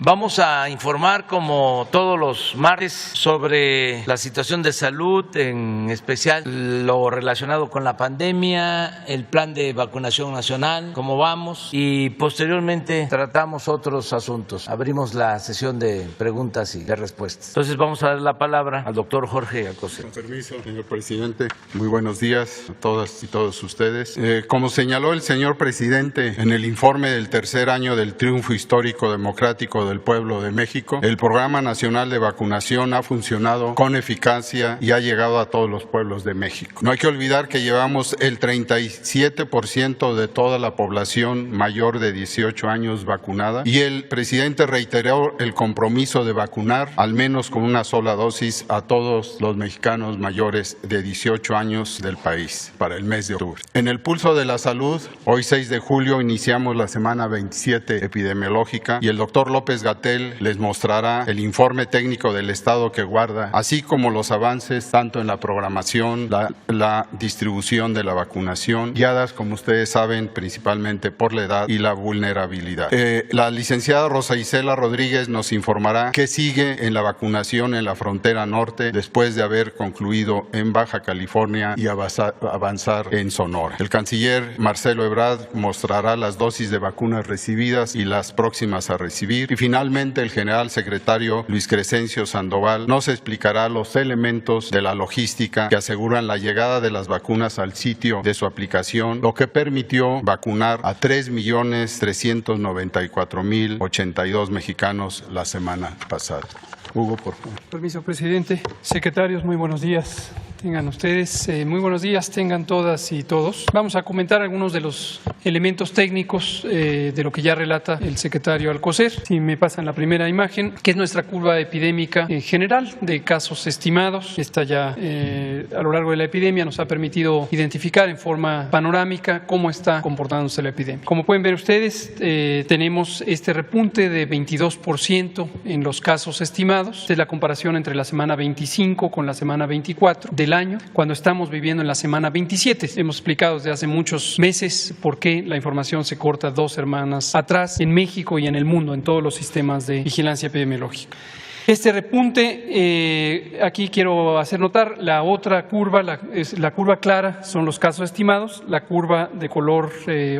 Vamos a informar, como todos los martes, sobre la situación de salud, en especial lo relacionado con la pandemia, el plan de vacunación nacional, cómo vamos, y posteriormente tratamos otros asuntos. Abrimos la sesión de preguntas y de respuestas. Entonces vamos a dar la palabra al doctor Jorge Alcocer. Con permiso, señor presidente. Muy buenos días a todas y todos ustedes. Como señaló el señor presidente en el informe del tercer año del triunfo histórico democrático del pueblo de México, el Programa Nacional de Vacunación ha funcionado con eficacia y ha llegado a todos los pueblos de México. No hay que olvidar que llevamos el 37% de toda la población mayor de 18 años vacunada, y el presidente reiteró el compromiso de vacunar al menos con una sola dosis a todos los mexicanos mayores de 18 años del país para el mes de octubre. En el pulso de la salud, hoy 6 de julio iniciamos la semana 27 epidemiológica, y el doctor López-Gatell les mostrará el informe técnico del estado que guarda, así como los avances tanto en la programación, la distribución de la vacunación, guiadas, como ustedes saben, principalmente por la edad y la vulnerabilidad. La licenciada Rosa Isela Rodríguez nos informará qué sigue en la vacunación en la frontera norte después de haber concluido en Baja California y avanzar en Sonora. El canciller Marcelo Ebrard mostrará las dosis de vacunas recibidas y las próximas a recibir. Y finalmente, el general secretario Luis Crescencio Sandoval nos explicará los elementos de la logística que aseguran la llegada de las vacunas al sitio de su aplicación, lo que permitió vacunar a 3.394.082 mexicanos la semana pasada. Hugo, por favor. Permiso, presidente. Secretarios, muy buenos días. Tengan ustedes, muy buenos días, tengan todas y todos. Vamos a comentar algunos de los elementos técnicos de lo que ya relata el secretario Alcocer. Si me pasan la primera imagen, que es nuestra curva epidémica general de casos estimados. Esta ya a lo largo de la epidemia nos ha permitido identificar en forma panorámica cómo está comportándose la epidemia. Como pueden ver ustedes, tenemos este repunte de 22% en los casos estimados. Esta es la comparación entre la semana 25 con la semana 24 del año, cuando estamos viviendo en la semana 27. Hemos explicado desde hace muchos meses por qué la información se corta 2 semanas atrás en México y en el mundo, en todos los sistemas de vigilancia epidemiológica. Este repunte, aquí quiero hacer notar la otra curva, la curva clara son los casos estimados, la curva de color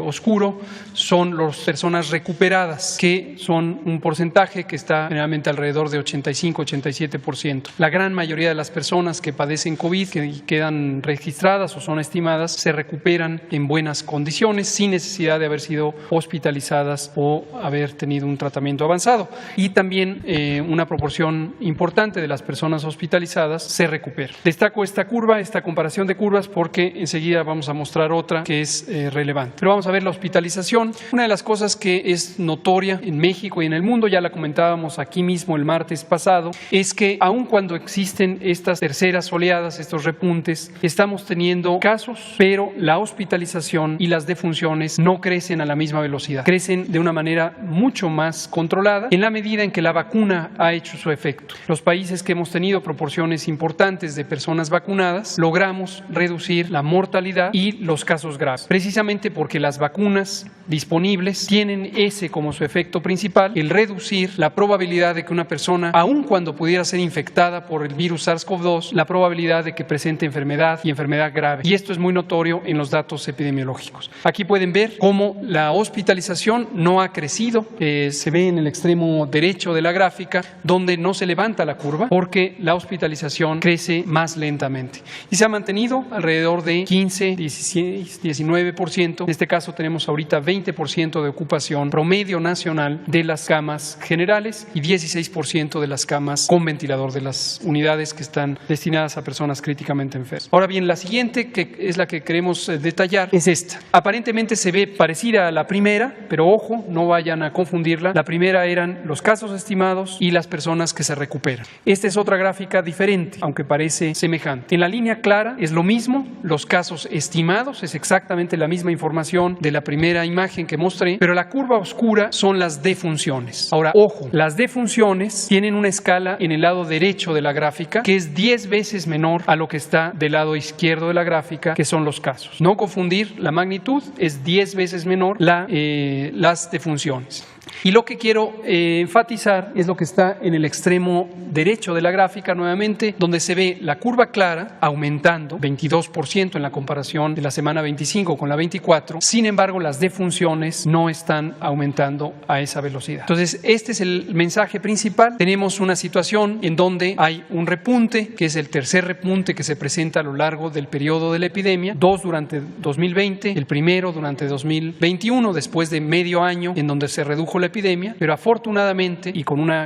oscuro son las personas recuperadas, que son un porcentaje que está generalmente alrededor de 85-87%. La gran mayoría de las personas que padecen COVID, que quedan registradas o son estimadas, se recuperan en buenas condiciones, sin necesidad de haber sido hospitalizadas o haber tenido un tratamiento avanzado. Y también una proporción importante de las personas hospitalizadas se recupera. Destaco esta curva, esta comparación de curvas, porque enseguida vamos a mostrar otra que es relevante. Pero vamos a ver la hospitalización. Una de las cosas que es notoria en México y en el mundo, ya la comentábamos aquí mismo el martes pasado, es que aun cuando existen estas terceras oleadas, estos repuntes, estamos teniendo casos, pero la hospitalización y las defunciones no crecen a la misma velocidad. Crecen de una manera mucho más controlada en la medida en que la vacuna ha hecho su efecto. Los países que hemos tenido proporciones importantes de personas vacunadas, logramos reducir la mortalidad y los casos graves, precisamente porque las vacunas disponibles tienen ese como su efecto principal, el reducir la probabilidad de que una persona, aun cuando pudiera ser infectada por el virus SARS-CoV-2, la probabilidad de que presente enfermedad y enfermedad grave. Y esto es muy notorio en los datos epidemiológicos. Aquí pueden ver cómo la hospitalización no ha crecido, se ve en el extremo derecho de la gráfica, donde no se levanta la curva porque la hospitalización crece más lentamente y se ha mantenido alrededor de 15, 16, 19%. En este caso tenemos ahorita 20% de ocupación promedio nacional de las camas generales y 16% de las camas con ventilador, de las unidades que están destinadas a personas críticamente enfermas. Ahora bien, la siguiente, que es la que queremos detallar, es esta. Aparentemente se ve parecida a la primera, pero ojo, no vayan a confundirla. La primera eran los casos estimados y las personas personas que se recuperan. Esta es otra gráfica diferente, aunque parece semejante. En la línea clara es lo mismo, los casos estimados, es exactamente la misma información de la primera imagen que mostré, pero la curva oscura son las defunciones. Ahora, ojo, las defunciones tienen una escala en el lado derecho de la gráfica que es 10 veces menor a lo que está del lado izquierdo de la gráfica, que son los casos. No confundir la magnitud, es 10 veces menor las defunciones. Y lo que quiero enfatizar es lo que está en el extremo derecho de la gráfica nuevamente, donde se ve la curva clara aumentando 22% en la comparación de la semana 25 con la 24. Sin embargo, las defunciones no están aumentando a esa velocidad. Entonces, este es el mensaje principal. Tenemos una situación en donde hay un repunte, que es el tercer repunte que se presenta a lo largo del periodo de la epidemia, 2 durante 2020, el primero durante 2021, después de medio año en donde se redujo la epidemia, pero afortunadamente y con una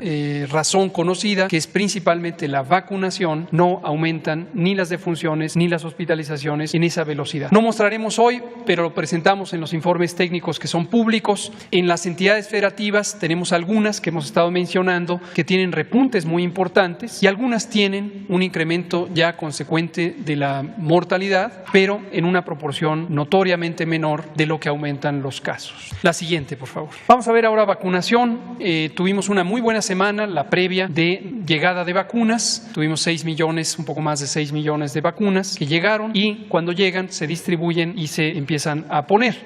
razón conocida, que es principalmente la vacunación, no aumentan ni las defunciones ni las hospitalizaciones en esa velocidad. No mostraremos hoy, pero lo presentamos en los informes técnicos que son públicos. En las entidades federativas tenemos algunas que hemos estado mencionando que tienen repuntes muy importantes y algunas tienen un incremento ya consecuente de la mortalidad, pero en una proporción notoriamente menor de lo que aumentan los casos. La siguiente, por favor. Vamos a ver ahora vacunación. Tuvimos una muy buena semana, la previa de llegada de vacunas. Tuvimos 6 millones, un poco más de 6 millones de vacunas que llegaron y cuando llegan se distribuyen y se empiezan a poner.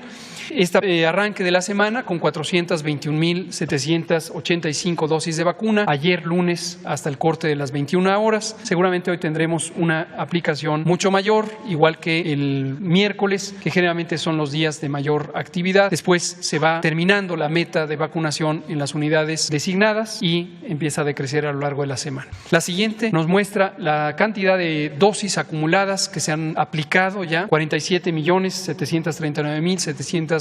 Este arranque de la semana con 421.785 dosis de vacuna, ayer lunes hasta el corte de las 21 horas. Seguramente hoy tendremos una aplicación mucho mayor, igual que el miércoles, que generalmente son los días de mayor actividad. Después se va terminando la meta de vacunación en las unidades designadas y empieza a decrecer a lo largo de la semana. La siguiente nos muestra la cantidad de dosis acumuladas que se han aplicado ya, 47.739.783.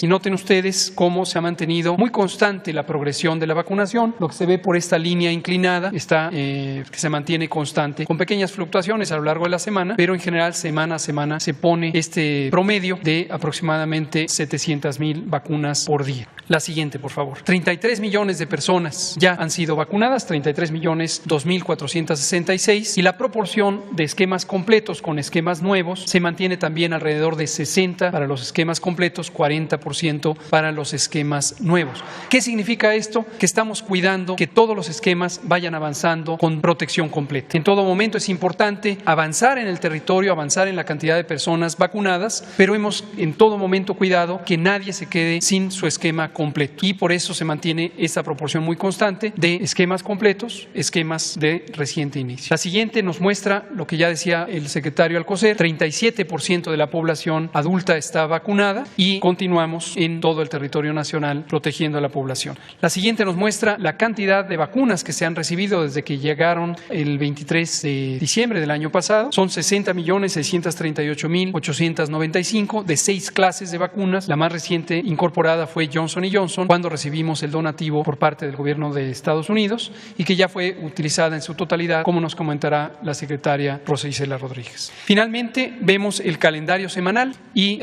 Y noten ustedes cómo se ha mantenido muy constante la progresión de la vacunación. Lo que se ve por esta línea inclinada está que se mantiene constante, con pequeñas fluctuaciones a lo largo de la semana, pero en general semana a semana se pone este promedio de aproximadamente 700,000 vacunas por día. La siguiente, por favor. 33 millones de personas ya han sido vacunadas, 33.002.466, y la proporción de esquemas completos con esquemas nuevos se mantiene también alrededor de 60 para los esquemas completos, 40% para los esquemas nuevos. ¿Qué significa esto? Que estamos cuidando que todos los esquemas vayan avanzando con protección completa. En todo momento es importante avanzar en el territorio, avanzar en la cantidad de personas vacunadas, pero hemos en todo momento cuidado que nadie se quede sin su esquema completo. Y por eso se mantiene esta proporción muy constante de esquemas completos, esquemas de reciente inicio. La siguiente nos muestra lo que ya decía el secretario Alcocer: 37% de la población adulta está vacunada y continuamos en todo el territorio nacional protegiendo a la población. La siguiente nos muestra la cantidad de vacunas que se han recibido desde que llegaron el 23 de diciembre del año pasado. Son 60.638.895 de 6 clases de vacunas. La más reciente incorporada fue Johnson & Johnson, cuando recibimos el donativo por parte del gobierno de Estados Unidos y que ya fue utilizada en su totalidad, como nos comentará la secretaria Rosa Isela Rodríguez. Finalmente, vemos el calendario semanal y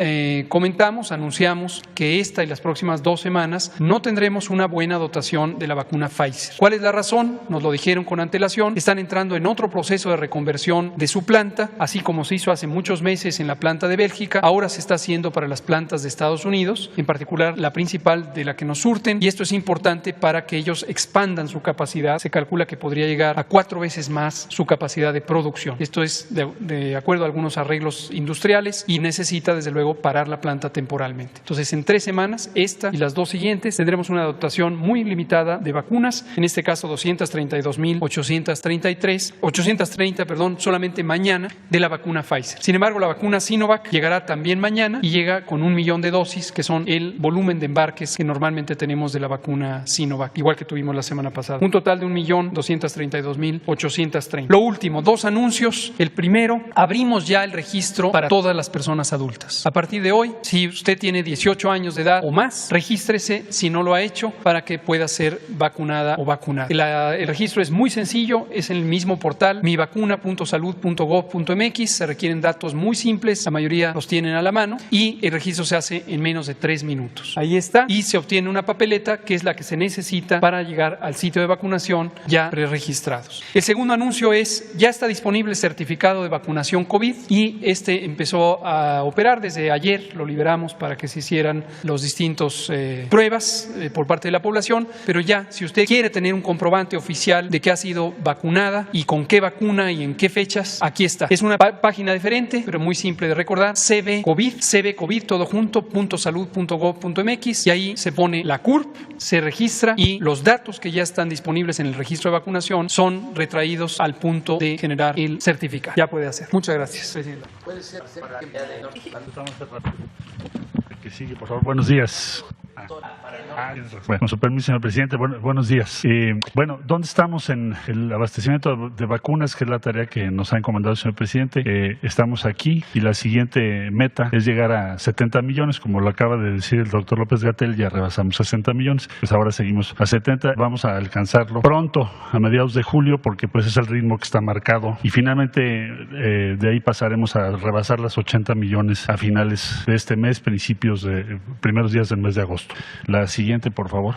anunciamos que esta y las próximas 2 semanas no tendremos una buena dotación de la vacuna Pfizer. ¿Cuál es la razón? Nos lo dijeron con antelación. Están entrando en otro proceso de reconversión de su planta, así como se hizo hace muchos meses en la planta de Bélgica. Ahora se está haciendo para las plantas de Estados Unidos, en particular la principal de la que nos surten, y esto es importante para que ellos expandan su capacidad. Se calcula que podría llegar a 4 veces más su capacidad de producción. Esto es de acuerdo a algunos arreglos industriales y necesita desde luego parar la planta temporalmente. Entonces, en 3 semanas, esta y las 2 siguientes, tendremos una dotación muy limitada de vacunas, en este caso 830 solamente mañana, de la vacuna Pfizer. Sin embargo, la vacuna Sinovac llegará también mañana y llega con 1 millón de dosis, que son el volumen de embarques que normalmente tenemos de la vacuna Sinovac, igual que tuvimos la semana pasada. Un total de 1.232.830. Lo último, 2 anuncios. El primero, abrimos ya el registro para todas las personas adultas. A partir de hoy, si Si usted tiene 18 años de edad o más, regístrese si no lo ha hecho para que pueda ser vacunada o vacunado. El registro es muy sencillo, es en el mismo portal mivacuna.salud.gov.mx. Se requieren datos muy simples, la mayoría los tienen a la mano y el registro se hace en menos de 3 minutos. Ahí está, y se obtiene una papeleta que es la que se necesita para llegar al sitio de vacunación ya preregistrados. El segundo anuncio es, ya está disponible el certificado de vacunación COVID y este empezó a operar desde ayer, lo liberamos para que se hicieran los distintos pruebas por parte de la población, pero ya, si usted quiere tener un comprobante oficial de que ha sido vacunada y con qué vacuna y en qué fechas, aquí está. Es una página diferente, pero muy simple de recordar, CBCovid, todo junto, .salud.gov.mx, y ahí se pone la CURP, se registra y los datos que ya están disponibles en el registro de vacunación son retraídos al punto de generar el certificado. Ya puede hacer. Muchas gracias, presidente. Que sigue, por favor. Buenos días. Bueno, con su permiso, señor presidente, buenos días. ¿Dónde estamos en el abastecimiento de vacunas, que es la tarea que nos ha encomendado el señor presidente? Estamos aquí y la siguiente meta es llegar a 70 millones, como lo acaba de decir el doctor López-Gatell, ya rebasamos 60 millones, pues ahora seguimos a 70, vamos a alcanzarlo pronto, a mediados de julio, porque pues es el ritmo que está marcado, y finalmente de ahí pasaremos a rebasar las 80 millones a finales de este mes, primeros días del mes de agosto. La siguiente, por favor.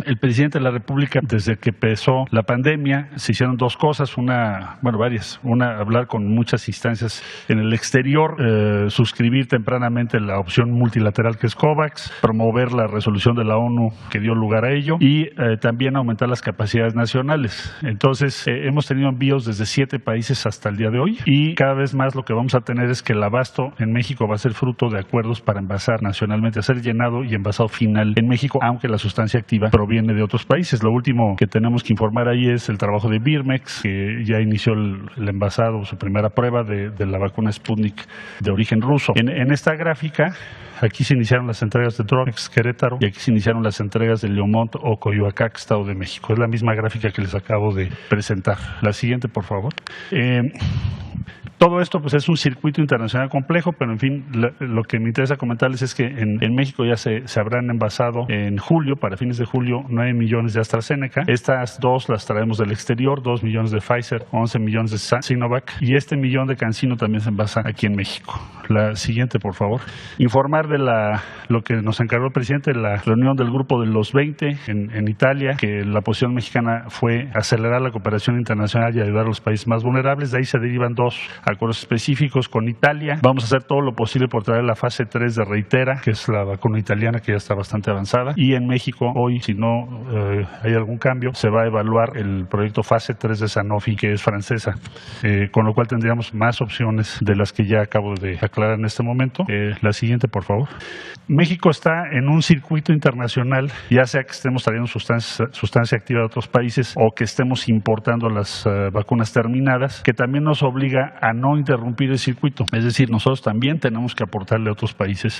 El presidente de la República, desde que empezó la pandemia, se hicieron dos cosas, varias. Una, hablar con muchas instancias en el exterior, suscribir tempranamente la opción multilateral que es COVAX, promover la resolución de la ONU que dio lugar a ello y también aumentar las capacidades nacionales. Entonces, hemos tenido envíos desde 7 países hasta el día de hoy y cada vez más lo que vamos a tener es que el abasto en México va a ser fruto de acuerdos para envasar nacionalmente, a ser llenado y envasado final en México, aunque la sustancia activa proviene de otros países. Lo último que tenemos que informar ahí es el trabajo de Birmex, que ya inició el envasado, su primera prueba de la vacuna Sputnik de origen ruso. En esta gráfica, aquí se iniciaron las entregas de Dronex Querétaro y aquí se iniciaron las entregas de Leomont o Coyoacán, Estado de México. Es la misma gráfica que les acabo de presentar. La siguiente, por favor. Todo esto pues es un circuito internacional complejo, pero en fin, lo que me interesa comentarles es que en México ya se habrán envasado en julio, para fines de julio, 9 millones de AstraZeneca. Estas dos las traemos del exterior, 2 millones de Pfizer, 11 millones de Sinovac, y este millón de CanSino también se envasa aquí en México. La siguiente, por favor. Informar de lo que nos encargó el presidente, la reunión del grupo de los 20 en Italia, que la posición mexicana fue acelerar la cooperación internacional y ayudar a los países más vulnerables. De ahí se derivan 2 acuerdos específicos con Italia. Vamos a hacer todo lo posible por traer la fase 3 de Reitera, que es la vacuna italiana que ya está bastante avanzada. Y en México, hoy, si no hay algún cambio, se va a evaluar el proyecto fase 3 de Sanofi, que es francesa, con lo cual tendríamos más opciones de las que ya acabo de aclarar en este momento. La siguiente, por favor. México está en un circuito internacional, ya sea que estemos trayendo sustancia activa de otros países o que estemos importando las vacunas terminadas, que también nos obliga a no interrumpir el circuito. Es decir, nosotros también tenemos que aportarle a otros países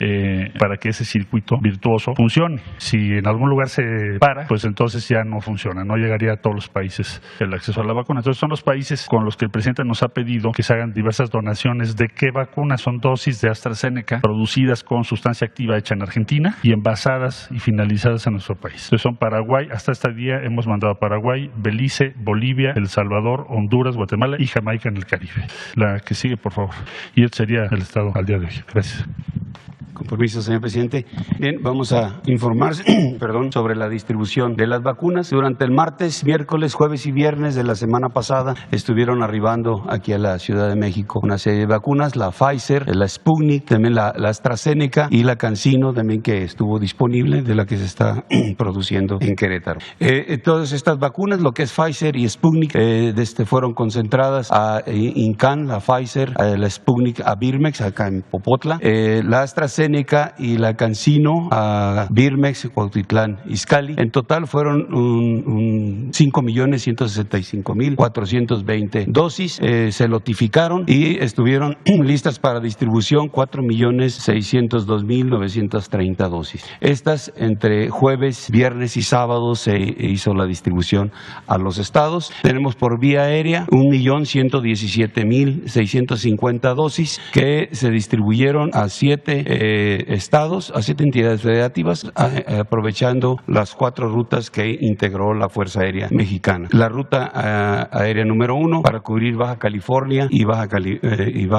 para que ese circuito virtuoso funcione. Si en algún lugar se para, pues entonces ya no funciona, no llegaría a todos los países el acceso a la vacuna. Entonces son los países con los que el presidente nos ha pedido que se hagan diversas donaciones de qué vacunas son dosis de AstraZeneca producidas con sustancia activa hecha en Argentina y envasadas y finalizadas en nuestro país. Entonces son Paraguay, hasta este día hemos mandado a Paraguay, Belice, Bolivia, El Salvador, Honduras, Guatemala y Jamaica en el Caribe. La que sigue, por favor. Y este sería el estado al día de hoy. Gracias. Con permiso, señor presidente. Bien, vamos a informar sobre la distribución de las vacunas. Durante el martes, miércoles, jueves y viernes de la semana pasada estuvieron arribando aquí a la Ciudad de México una serie de vacunas, la Pfizer, la Sputnik, también la AstraZeneca y la CanSino también, que estuvo disponible, de la que se está produciendo en Querétaro. Todas estas vacunas, lo que es Pfizer y Sputnik, fueron concentradas a INCAN, la Pfizer, la Sputnik a Birmex, acá en Popotla, la AstraZeneca AstraZeneca y la CanSino a Birmex, Cuautitlán, Izcalli. En total fueron 5.165.420 dosis. Se notificaron y estuvieron listas para distribución 4.602.930 dosis. Estas entre jueves, viernes y sábado se hizo la distribución a los estados. Tenemos por vía aérea 1.117.650 dosis que se distribuyeron a 7 estados, a 7 entidades federativas, aprovechando las 4 rutas que integró la Fuerza Aérea Mexicana. La ruta aérea número 1 para cubrir Baja California y Baja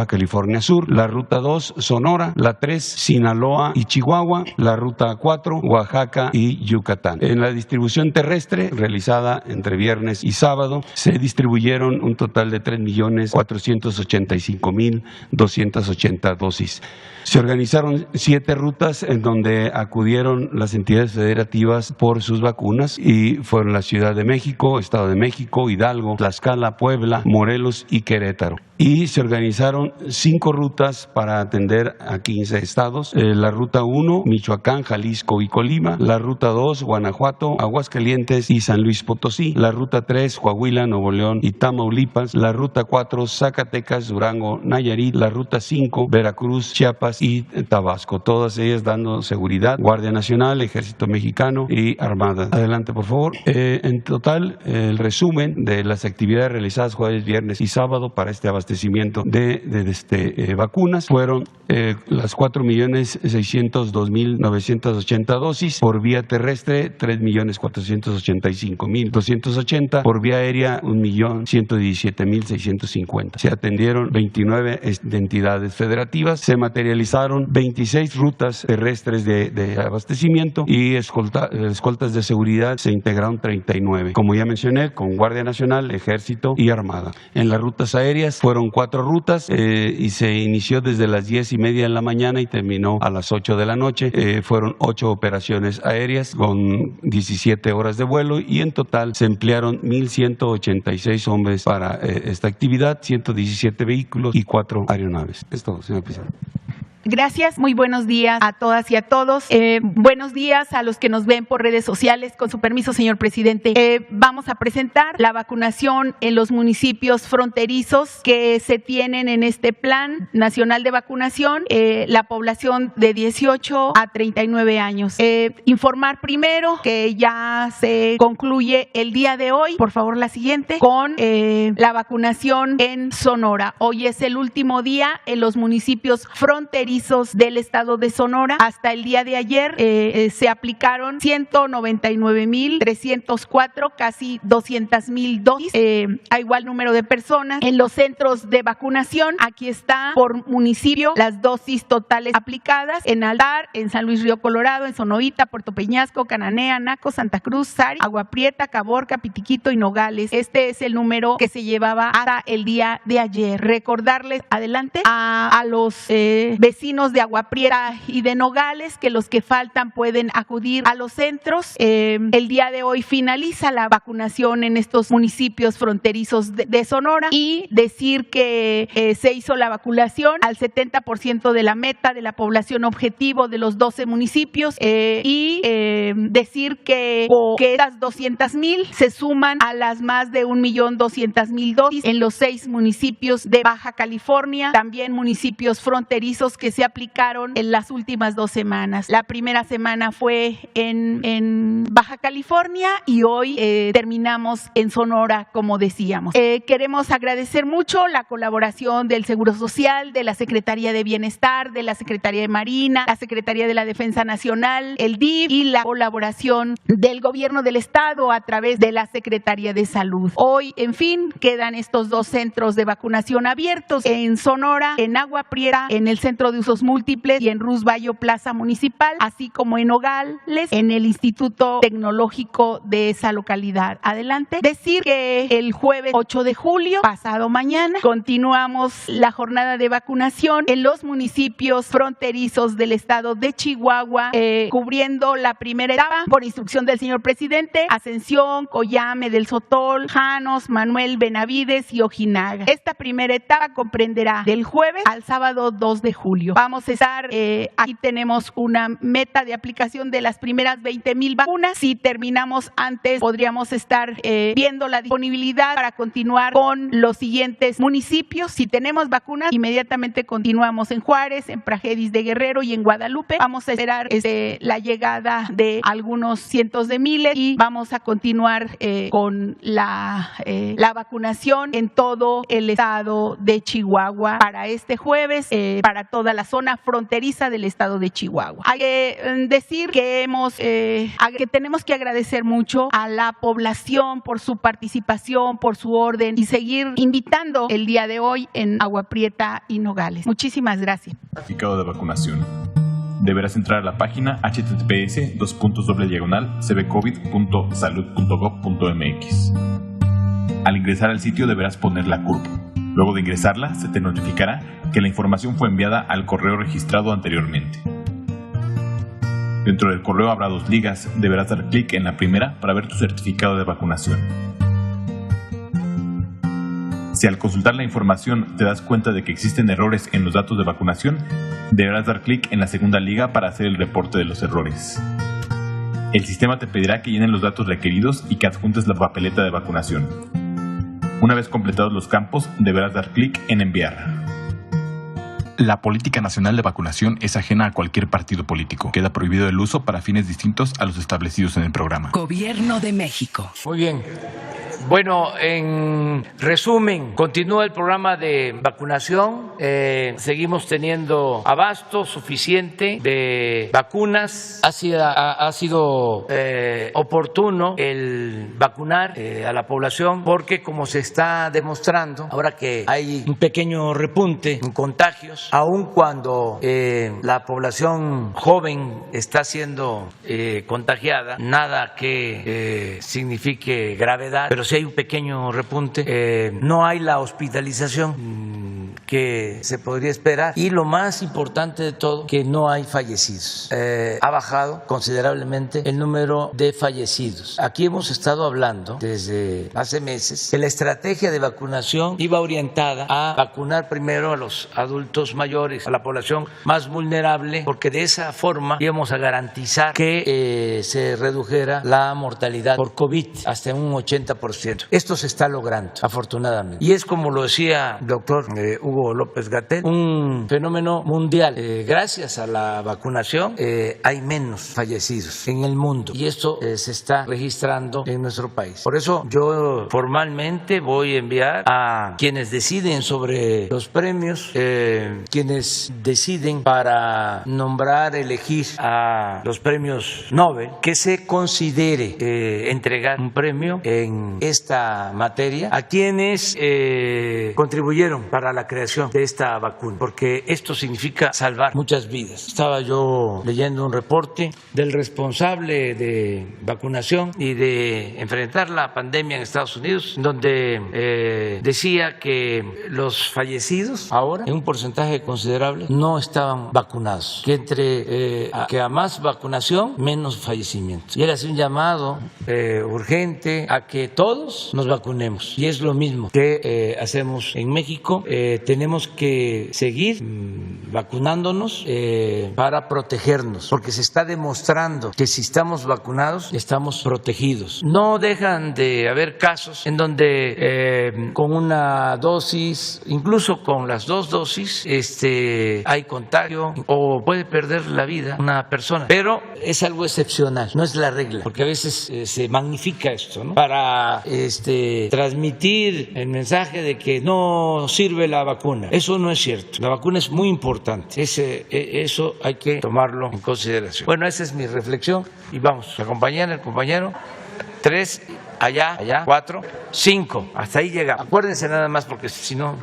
California Sur. La ruta 2, Sonora. La 3, Sinaloa y Chihuahua. La ruta 4, Oaxaca y Yucatán. En la distribución terrestre realizada entre viernes y sábado se distribuyeron un total de 3.485.280 dosis. Se organizaron 7 rutas en donde acudieron las entidades federativas por sus vacunas y fueron la Ciudad de México, Estado de México, Hidalgo, Tlaxcala, Puebla, Morelos y Querétaro. Y se organizaron 5 rutas para atender a 15 estados. La ruta 1, Michoacán, Jalisco y Colima. La ruta 2, Guanajuato, Aguascalientes y San Luis Potosí. La ruta 3, Coahuila, Nuevo León y Tamaulipas. La ruta 4, Zacatecas, Durango, Nayarit. La ruta 5, Veracruz, Chiapas y Tabasco. Todas ellas dando seguridad. Guardia Nacional, Ejército Mexicano y Armada. Adelante, por favor. En total, el resumen de las actividades realizadas jueves, viernes y sábado para este abastecimiento de vacunas fueron las 4.602.980 dosis, por vía terrestre 3.485.280, por vía aérea 1.117.650. Se atendieron 29 entidades federativas, se materializaron 26 rutas terrestres de abastecimiento y escoltas de seguridad se integraron 39, como ya mencioné, con Guardia Nacional, Ejército y Armada. En las rutas aéreas fueron 4 rutas y se inició desde las 10:30 de la mañana y terminó a las 8 de la noche. Fueron 8 operaciones aéreas con 17 horas de vuelo y en total se emplearon 1.186 hombres para esta actividad, 117 vehículos y 4 aeronaves. Es todo, señor presidente. Gracias, muy buenos días a todas y a todos. Buenos días a los que nos ven por redes sociales. Con su permiso, señor presidente, vamos a presentar la vacunación en los municipios fronterizos que se tienen en este Plan Nacional de Vacunación, la población de 18 a 39 años. Informar primero que ya se concluye el día de hoy, por favor la siguiente, con la vacunación en Sonora. Hoy es el último día en los municipios fronterizos del estado de Sonora. Hasta el día de ayer se aplicaron 199.304, casi 200.000 dosis, a igual número de personas. En los centros de vacunación, aquí está por municipio las dosis totales aplicadas: en Altar, en San Luis Río Colorado, en Sonovita, Puerto Peñasco, Cananea, Naco, Santa Cruz, Sari, Agua Prieta, Caborca, Pitiquito y Nogales. Este es el número que se llevaba hasta el día de ayer. Recordarles, adelante, a los vecinos de Agua Prieta y de Nogales que los que faltan pueden acudir a los centros. El día de hoy finaliza la vacunación en estos municipios fronterizos de Sonora, y decir que se hizo la vacunación al 70% de la meta de la población objetivo de los 12 municipios, y decir que estas 200.000 se suman a las más de 1.200.000 dosis en los 6 municipios de Baja California, también municipios fronterizos que se aplicaron en las últimas 2 semanas. La primera semana fue en Baja California y hoy terminamos en Sonora, como decíamos. Queremos agradecer mucho la colaboración del Seguro Social, de la Secretaría de Bienestar, de la Secretaría de Marina, la Secretaría de la Defensa Nacional, el DIF, y la colaboración del Gobierno del Estado a través de la Secretaría de Salud. Hoy, en fin, quedan estos 2 centros de vacunación abiertos en Sonora, en Agua Prieta, en el Centro de Usos Múltiples y en Rusvallo Plaza Municipal, así como en Nogales, en el Instituto Tecnológico de esa localidad. Adelante. Decir que el jueves 8 de julio, pasado mañana, continuamos la jornada de vacunación en los municipios fronterizos del estado de Chihuahua, cubriendo la primera etapa por instrucción del señor presidente: Ascensión, Coyame del Sotol, Janos, Manuel, Benavides y Ojinaga. Esta primera etapa comprenderá del jueves al sábado 2 de julio. julio. Vamos a estar, aquí tenemos una meta de aplicación de las primeras 20,000 vacunas. Si terminamos antes, podríamos estar viendo la disponibilidad para continuar con los siguientes municipios. Si tenemos vacunas, inmediatamente continuamos en Juárez, en Pragedis de Guerrero y en Guadalupe. Vamos a esperar la llegada de algunos cientos de miles y vamos a continuar con la vacunación en todo el estado de Chihuahua para este jueves, para toda la zona fronteriza del estado de Chihuahua. Hay que decir que que tenemos que agradecer mucho a la población por su participación, por su orden y seguir invitando el día de hoy en Agua Prieta y Nogales. Muchísimas gracias. Certificado de vacunación. Deberás entrar a la página https://cbcovid.salud.gov.mx. Al ingresar al sitio deberás poner la CURP. Luego de ingresarla, se te notificará que la información fue enviada al correo registrado anteriormente. Dentro del correo habrá 2 ligas, deberás dar clic en la primera para ver tu certificado de vacunación. Si al consultar la información te das cuenta de que existen errores en los datos de vacunación, deberás dar clic en la segunda liga para hacer el reporte de los errores. El sistema te pedirá que llenes los datos requeridos y que adjuntes la papeleta de vacunación. Una vez completados los campos, deberás dar clic en enviar. La política nacional de vacunación es ajena a cualquier partido político. Queda prohibido el uso para fines distintos a los establecidos en el programa. Gobierno de México. Muy bien. Bueno, en resumen, continúa el programa de vacunación. Seguimos teniendo abasto suficiente de vacunas. Ha sido oportuno el vacunar a la población porque, como se está demostrando, ahora que hay un pequeño repunte en contagios, aun cuando la población joven está siendo contagiada, nada que signifique gravedad, pero sí hay un pequeño repunte, no hay la hospitalización que se podría esperar y lo más importante de todo, que no hay fallecidos. Ha bajado considerablemente el número de fallecidos. Aquí hemos estado hablando desde hace meses que la estrategia de vacunación iba orientada a vacunar primero a los adultos mayores, a la población más vulnerable, porque de esa forma íbamos a garantizar que se redujera la mortalidad por COVID hasta un 80%. Esto se está logrando, afortunadamente. Y es, como lo decía el doctor Hugo López-Gatell, un fenómeno mundial. Gracias a la vacunación hay menos fallecidos en el mundo y esto se está registrando en nuestro país. Por eso yo formalmente voy a enviar a quienes deciden sobre los premios, quienes deciden para nombrar, elegir a los premios Nobel, que se considere entregar un premio en esta materia a quienes contribuyeron para la creación de esta vacuna, porque esto significa salvar muchas vidas. Estaba yo leyendo un reporte del responsable de vacunación y de enfrentar la pandemia en Estados Unidos, donde decía que los fallecidos ahora, en un porcentaje considerable, no estaban vacunados, que que a más vacunación, menos fallecimientos. Y él hacía un llamado urgente a que todos nos vacunemos. Y es lo mismo que hacemos en México. Tenemos que seguir vacunándonos para protegernos, porque se está demostrando que si estamos vacunados, estamos protegidos. No dejan de haber casos en donde con una dosis, incluso con las 2 dosis, hay contagio o puede perder la vida una persona, pero es algo excepcional, no es la regla, porque a veces se magnifica esto, ¿no? Para transmitir el mensaje de que no sirve la vacuna. Eso no es cierto. La vacuna es muy importante. Eso hay que tomarlo en consideración. Bueno, esa es mi reflexión y vamos, la compañera, el compañero. 3, allá, 4, 5. Hasta ahí llegamos. Acuérdense nada más porque si no...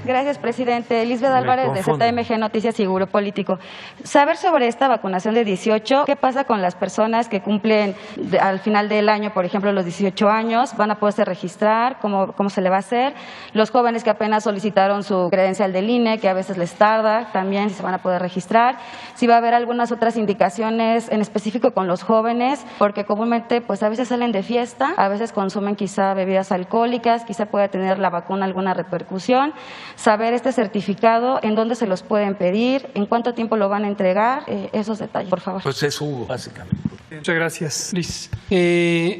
Gracias, presidente. Lisbeth Álvarez, de ZMG Noticias y Seguro Político. Saber sobre esta vacunación de 18, ¿qué pasa con las personas que cumplen al final del año, por ejemplo, los 18 años? ¿Van a poderse registrar? ¿Cómo se le va a hacer? Los jóvenes que apenas solicitaron su credencial del INE, que a veces les tarda, también si se van a poder registrar. Si va a haber algunas otras indicaciones en específico con los jóvenes, porque comúnmente pues a veces salen de fiesta duda, a veces consumen quizá bebidas alcohólicas, quizá pueda tener la vacuna alguna repercusión, saber este certificado, en dónde se los pueden pedir, en cuánto tiempo lo van a entregar, esos detalles, por favor. Pues es Hugo, básicamente. Muchas gracias, Liz.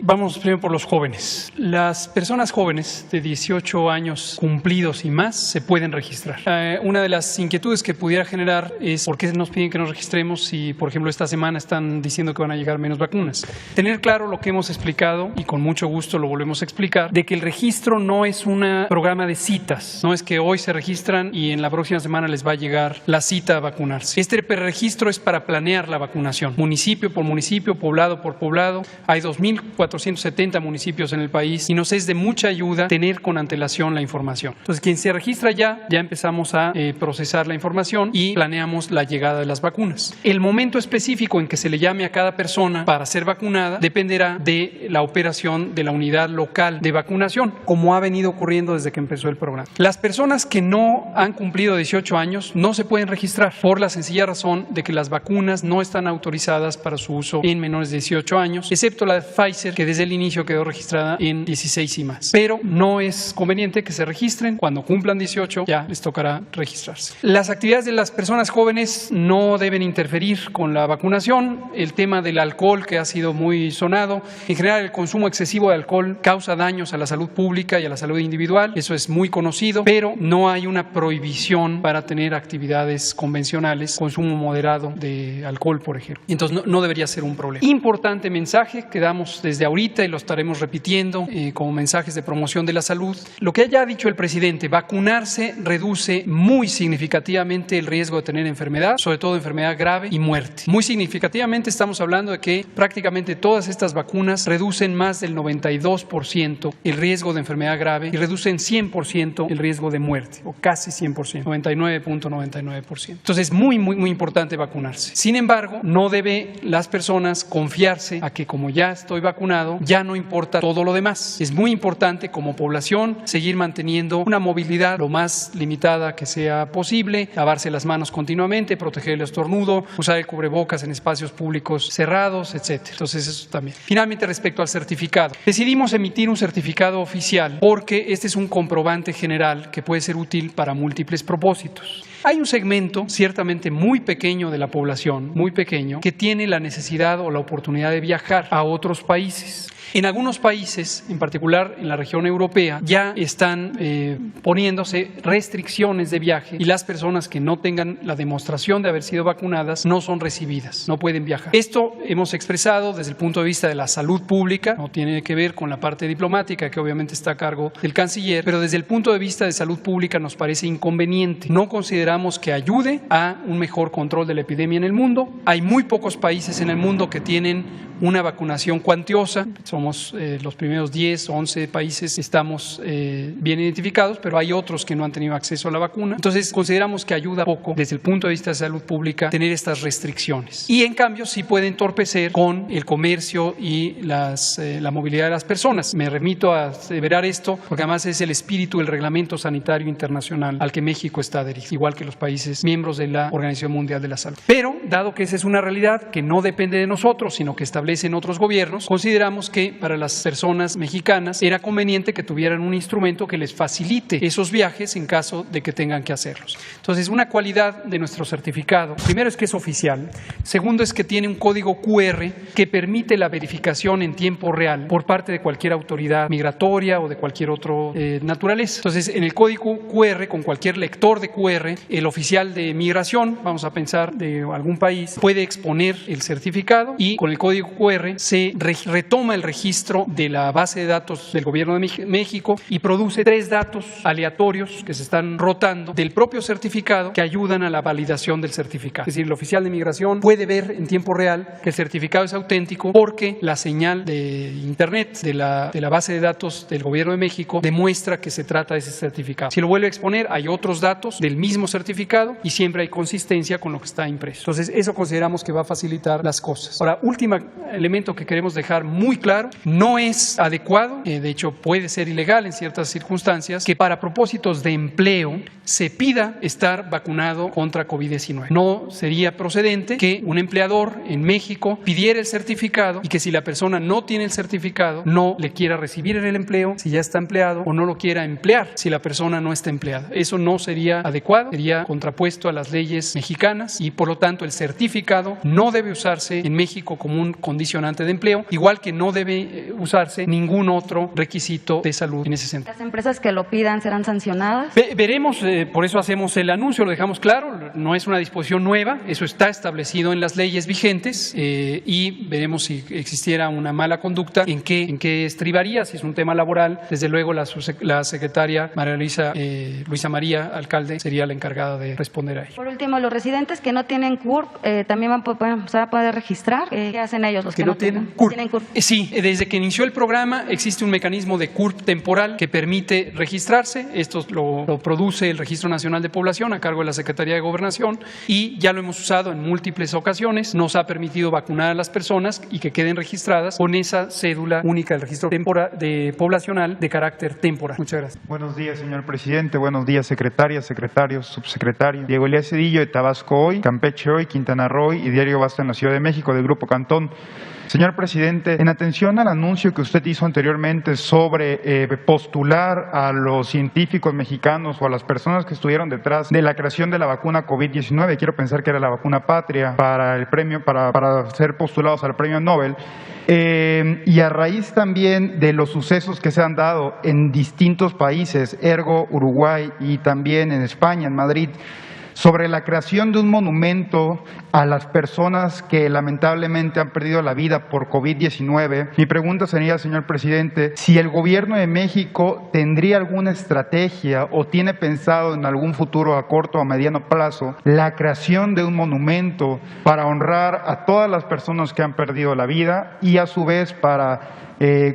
Vamos primero por los jóvenes. Las personas jóvenes de 18 años cumplidos y más se pueden registrar. Una de las inquietudes que pudiera generar es por qué nos piden que nos registremos si, por ejemplo, esta semana están diciendo que van a llegar menos vacunas. Tener claro lo que hemos explicado, y con mucho gusto lo volvemos a explicar, de que el registro no es un programa de citas. No es que hoy se registran y en la próxima semana les va a llegar la cita a vacunarse. Este preregistro es para planear la vacunación, municipio por municipio, poblado por poblado. Hay 2.470 municipios en el país y nos es de mucha ayuda tener con antelación la información. Entonces, quien se registra ya empezamos a procesar la información y planeamos la llegada de las vacunas. El momento específico en que se le llame a cada persona para ser vacunada dependerá de la operación de la unidad local de vacunación, como ha venido ocurriendo desde que empezó el programa. Las personas que no han cumplido 18 años no se pueden registrar por la sencilla razón de que las vacunas no están autorizadas para su uso en menores de 18 años, excepto la de Pfizer, que desde el inicio quedó registrada en 16 y más. Pero no es conveniente que se registren. Cuando cumplan 18 ya les tocará registrarse. Las actividades de las personas jóvenes no deben interferir con la vacunación. El tema del alcohol, que ha sido muy sonado. En general, el consumo excesivo de alcohol causa daños a la salud pública y a la salud individual. Eso es muy conocido, pero no hay una prohibición para tener actividades convencionales, consumo moderado de alcohol, por ejemplo. Entonces, no debería ser un problema. Importante mensaje que damos desde ahorita y lo estaremos repitiendo como mensajes de promoción de la salud. Lo que ya ha dicho el presidente, vacunarse reduce muy significativamente el riesgo de tener enfermedad, sobre todo enfermedad grave y muerte. Muy significativamente estamos hablando de que prácticamente todas estas vacunas reducen más del 92% el riesgo de enfermedad grave y reducen 100% el riesgo de muerte, o casi 100%, 99.99%. Entonces es muy importante vacunarse. Sin embargo, no debe las personas confiarse a que como ya estoy vacunado, ya no importa todo lo demás. Es muy importante como población seguir manteniendo una movilidad lo más limitada que sea posible, lavarse las manos continuamente, proteger el estornudo, usar el cubrebocas en espacios públicos cerrados, etc. Entonces eso también. Finalmente, respecto al certificado. Decidimos emitir un certificado oficial porque este es un comprobante general que puede ser útil para múltiples propósitos. Hay un segmento ciertamente muy pequeño de la población, muy pequeño, que tiene la necesidad o la oportunidad de viajar a otros países. En algunos países, en particular en la región europea, ya están poniéndose restricciones de viaje y las personas que no tengan la demostración de haber sido vacunadas no son recibidas, no pueden viajar. Esto hemos expresado desde el punto de vista de la salud pública, no tiene que ver con la parte diplomática que obviamente está a cargo del canciller, pero desde el punto de vista de salud pública nos parece inconveniente. No consideramos que ayude a un mejor control de la epidemia en el mundo. Hay muy pocos países en el mundo que tienen una vacunación cuantiosa. Somos los primeros 10 o 11 países, estamos bien identificados, pero hay otros que no han tenido acceso a la vacuna. Entonces consideramos que ayuda poco desde el punto de vista de salud pública tener estas restricciones. Y en cambio sí puede entorpecer con el comercio y la movilidad de las personas. Me remito a aseverar esto porque además es el espíritu del Reglamento Sanitario Internacional al que México está adherido, igual que los países miembros de la Organización Mundial de la Salud. Pero, dado que esa es una realidad que no depende de nosotros, sino que establecen otros gobiernos, consideramos que para las personas mexicanas era conveniente que tuvieran un instrumento que les facilite esos viajes en caso de que tengan que hacerlos. Entonces, una cualidad de nuestro certificado, primero es que es oficial, segundo es que tiene un código QR que permite la verificación en tiempo real por parte de cualquier autoridad migratoria o de cualquier otro naturaleza. Entonces, en el código QR, con cualquier lector de QR, el oficial de migración, vamos a pensar de algún país, puede exponer el certificado y con el código QR se retoma el registro de la base de datos del Gobierno de México y produce 3 datos aleatorios que se están rotando del propio certificado que ayudan a la validación del certificado. Es decir, el oficial de migración puede ver en tiempo real que el certificado es auténtico porque la señal de internet de la base de datos del Gobierno de México demuestra que se trata de ese certificado. Si lo vuelve a exponer, hay otros datos del mismo certificado y siempre hay consistencia con lo que está impreso. Entonces, eso consideramos que va a facilitar las cosas. Ahora, última elemento que queremos dejar muy claro: no es adecuado, de hecho puede ser ilegal en ciertas circunstancias, que para propósitos de empleo se pida estar vacunado contra COVID-19. No sería procedente que un empleador en México pidiera el certificado y que si la persona no tiene el certificado no le quiera recibir en el empleo si ya está empleado, o no lo quiera emplear si la persona no está empleada. Eso no sería adecuado, sería contrapuesto a las leyes mexicanas, y por lo tanto el certificado no debe usarse en México como un condicionante de empleo, igual que no debe usarse ningún otro requisito de salud en ese sentido. ¿Las empresas que lo pidan serán sancionadas? Veremos, por eso hacemos el anuncio, lo dejamos claro, no es una disposición nueva, eso está establecido en las leyes vigentes, y veremos si existiera una mala conducta, en qué estribaría. Si es un tema laboral, desde luego la secretaria Luisa María Alcalde sería la encargada de responder a ello. Por último, los residentes que no tienen CURP también van a poder registrar. ¿Qué hacen ellos los que no tienen CURP? Sí, desde que inició el programa existe un mecanismo de CURP temporal que permite registrarse. Esto lo produce el Registro Nacional de Población a cargo de la Secretaría de Gobernación, y ya lo hemos usado en múltiples ocasiones. Nos ha permitido vacunar a las personas y que queden registradas con esa cédula única del registro poblacional de carácter temporal. Muchas gracias. Buenos días, señor presidente. Buenos días, secretarias, secretarios, subsecretarios. Diego Elías Cedillo, de Tabasco Hoy, Campeche Hoy, Quintana Roo y Diario Basta en la Ciudad de México, del Grupo Cantón. Señor presidente, en atención al anuncio que usted hizo anteriormente sobre postular a los científicos mexicanos o a las personas que estuvieron detrás de la creación de la vacuna COVID-19, quiero pensar que era la vacuna patria, para el premio, para ser postulados al premio Nobel, y a raíz también de los sucesos que se han dado en distintos países, ergo Uruguay y también en España, en Madrid, sobre la creación de un monumento a las personas que lamentablemente han perdido la vida por COVID-19. Mi pregunta sería, señor presidente, si el gobierno de México tendría alguna estrategia o tiene pensado en algún futuro a corto o a mediano plazo la creación de un monumento para honrar a todas las personas que han perdido la vida y a su vez para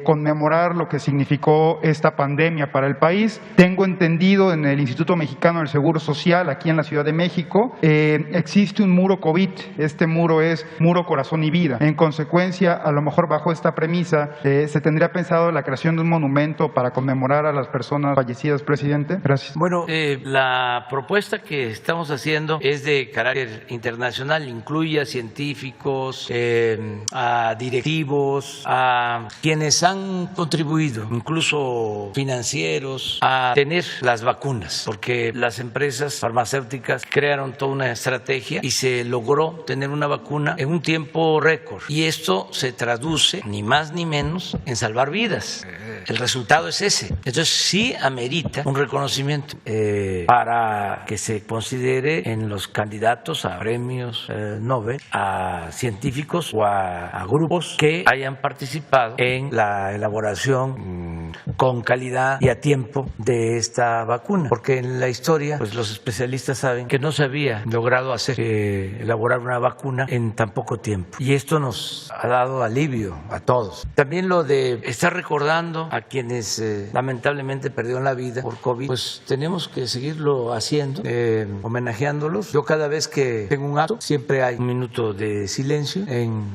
conmemorar lo que significó esta pandemia para el país. Tengo entendido en el Instituto Mexicano del Seguro Social, aquí en la Ciudad de México, existe un muro COVID. Este muro es Muro Corazón y Vida. En consecuencia, a lo mejor bajo esta premisa, ¿se tendría pensado la creación de un monumento para conmemorar a las personas fallecidas, presidente? Gracias. Bueno, la propuesta que estamos haciendo es de carácter internacional, incluye a científicos, a directivos, a quienes han contribuido, incluso financieros, a tener las vacunas, porque las empresas farmacéuticas crearon toda una estrategia y se logró tener una vacuna en un tiempo récord. Y esto se traduce, ni más ni menos, en salvar vidas. El resultado es ese. Entonces sí amerita un reconocimiento para que se considere en los candidatos a premios Nobel a científicos o a grupos que hayan participado en la elaboración con calidad y a tiempo de esta vacuna, porque en la historia pues los especialistas saben que no se había logrado elaborar una vacuna en tan poco tiempo, y esto nos ha dado alivio a todos. También lo de estar recordando a quienes lamentablemente perdieron la vida por COVID, pues tenemos que seguirlo haciendo, homenajeándolos. Yo cada vez que tengo un acto siempre hay un minuto de silencio en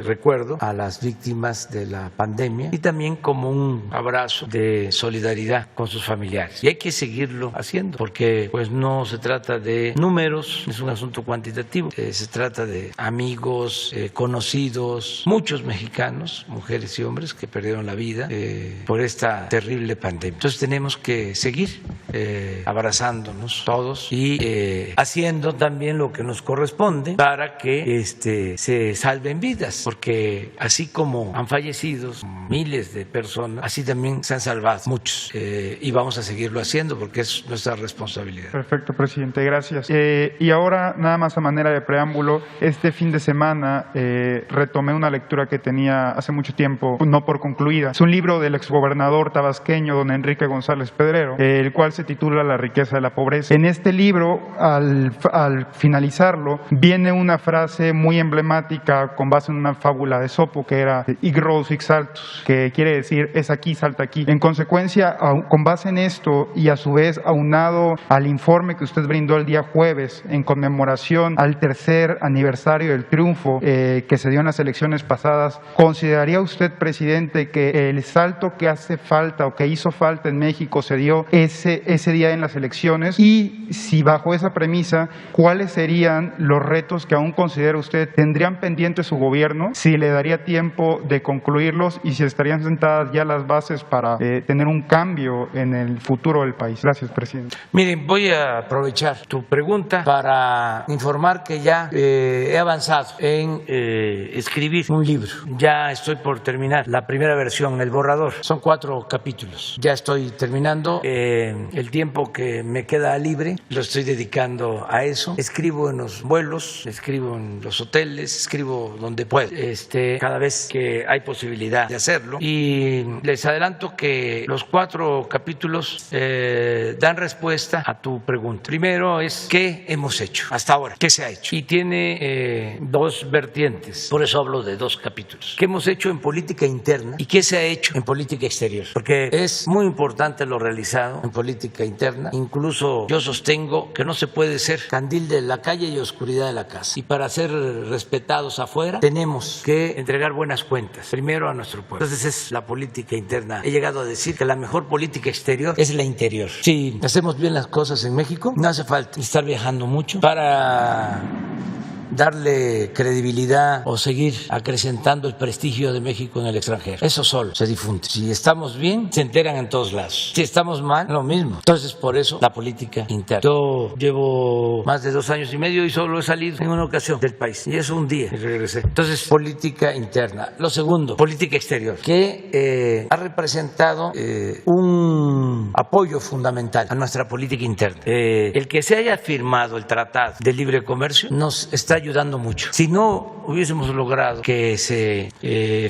recuerdo a las víctimas de la pandemia, y también como un abrazo de solidaridad con sus familiares. Y hay que seguirlo haciendo, porque pues no se trata de números, es un asunto cuantitativo, se trata de amigos, conocidos, muchos mexicanos, mujeres y hombres que perdieron la vida por esta terrible pandemia. Entonces tenemos que seguir abrazándonos todos y haciendo también lo que nos corresponde para que se salven vidas, porque así como han fallecido miles de personas, así también se han salvado muchos, y vamos a seguirlo haciendo porque es nuestra responsabilidad. Perfecto, presidente, gracias. Y ahora, nada más a manera de preámbulo, este fin de semana retomé una lectura que tenía hace mucho tiempo, no por concluida. Es un libro del exgobernador tabasqueño, don Enrique González Pedrero, el cual se titula La riqueza de la pobreza. En este libro, al finalizarlo, viene una frase muy emblemática con base en una fábula de Esopo que era hic Rhodus hic saltus, que quiere decir es aquí, salta aquí. En consecuencia, con base en esto y a su vez aunado al informe que usted brindó el día jueves en conmemoración al tercer aniversario del triunfo que se dio en las elecciones pasadas, ¿consideraría usted, presidente, que el salto que hace falta o que hizo falta en México se dio ese día en las elecciones? Y si bajo esa premisa, ¿cuáles serían los retos que aún considera usted tendrían pendiente su gobierno, si le daría tiempo de concluirlos y si estarían sentadas ya las bases para tener un cambio en el futuro del país? Gracias, presidente. Miren, voy a aprovechar tu pregunta para informar que ya he avanzado en escribir un libro. Ya estoy por terminar la primera versión, el borrador. Son 4 capítulos. Ya estoy terminando. El tiempo que me queda libre lo estoy dedicando a eso. Escribo en los vuelos, escribo en los hoteles, escribo donde puedo, cada vez que hay posibilidad de hacerlo. Y les adelanto que los 4 capítulos dan respuesta a tu pregunta. Primero es ¿qué hemos hecho hasta ahora? ¿Qué se ha hecho? Y tiene 2 vertientes. Por eso hablo de 2 capítulos. ¿Qué hemos hecho en política interna y qué se ha hecho en política exterior? Porque es muy importante lo realizado en política interna. Incluso yo sostengo que no se puede ser candil de la calle y oscuridad de la casa. Y para ser respetados afuera tenemos que entregar buenas cuentas primero a nuestro pueblo. Entonces es la política interna. He llegado a decir que la mejor política exterior es la interior. Si hacemos bien las cosas en México, no hace falta estar viajando mucho para darle credibilidad o seguir acrecentando el prestigio de México en el extranjero. Eso solo se difunde. Si estamos bien, se enteran en todos lados. Si estamos mal, lo mismo. Entonces, por eso, la política interna. Yo llevo más de 2 años y medio y solo he salido en una ocasión del país. Y eso un día y regresé. Entonces, política interna. Lo segundo, política exterior, que ha representado un apoyo fundamental a nuestra política interna. El que se haya firmado el Tratado de Libre Comercio nos está ayudando mucho. Si no hubiésemos logrado que se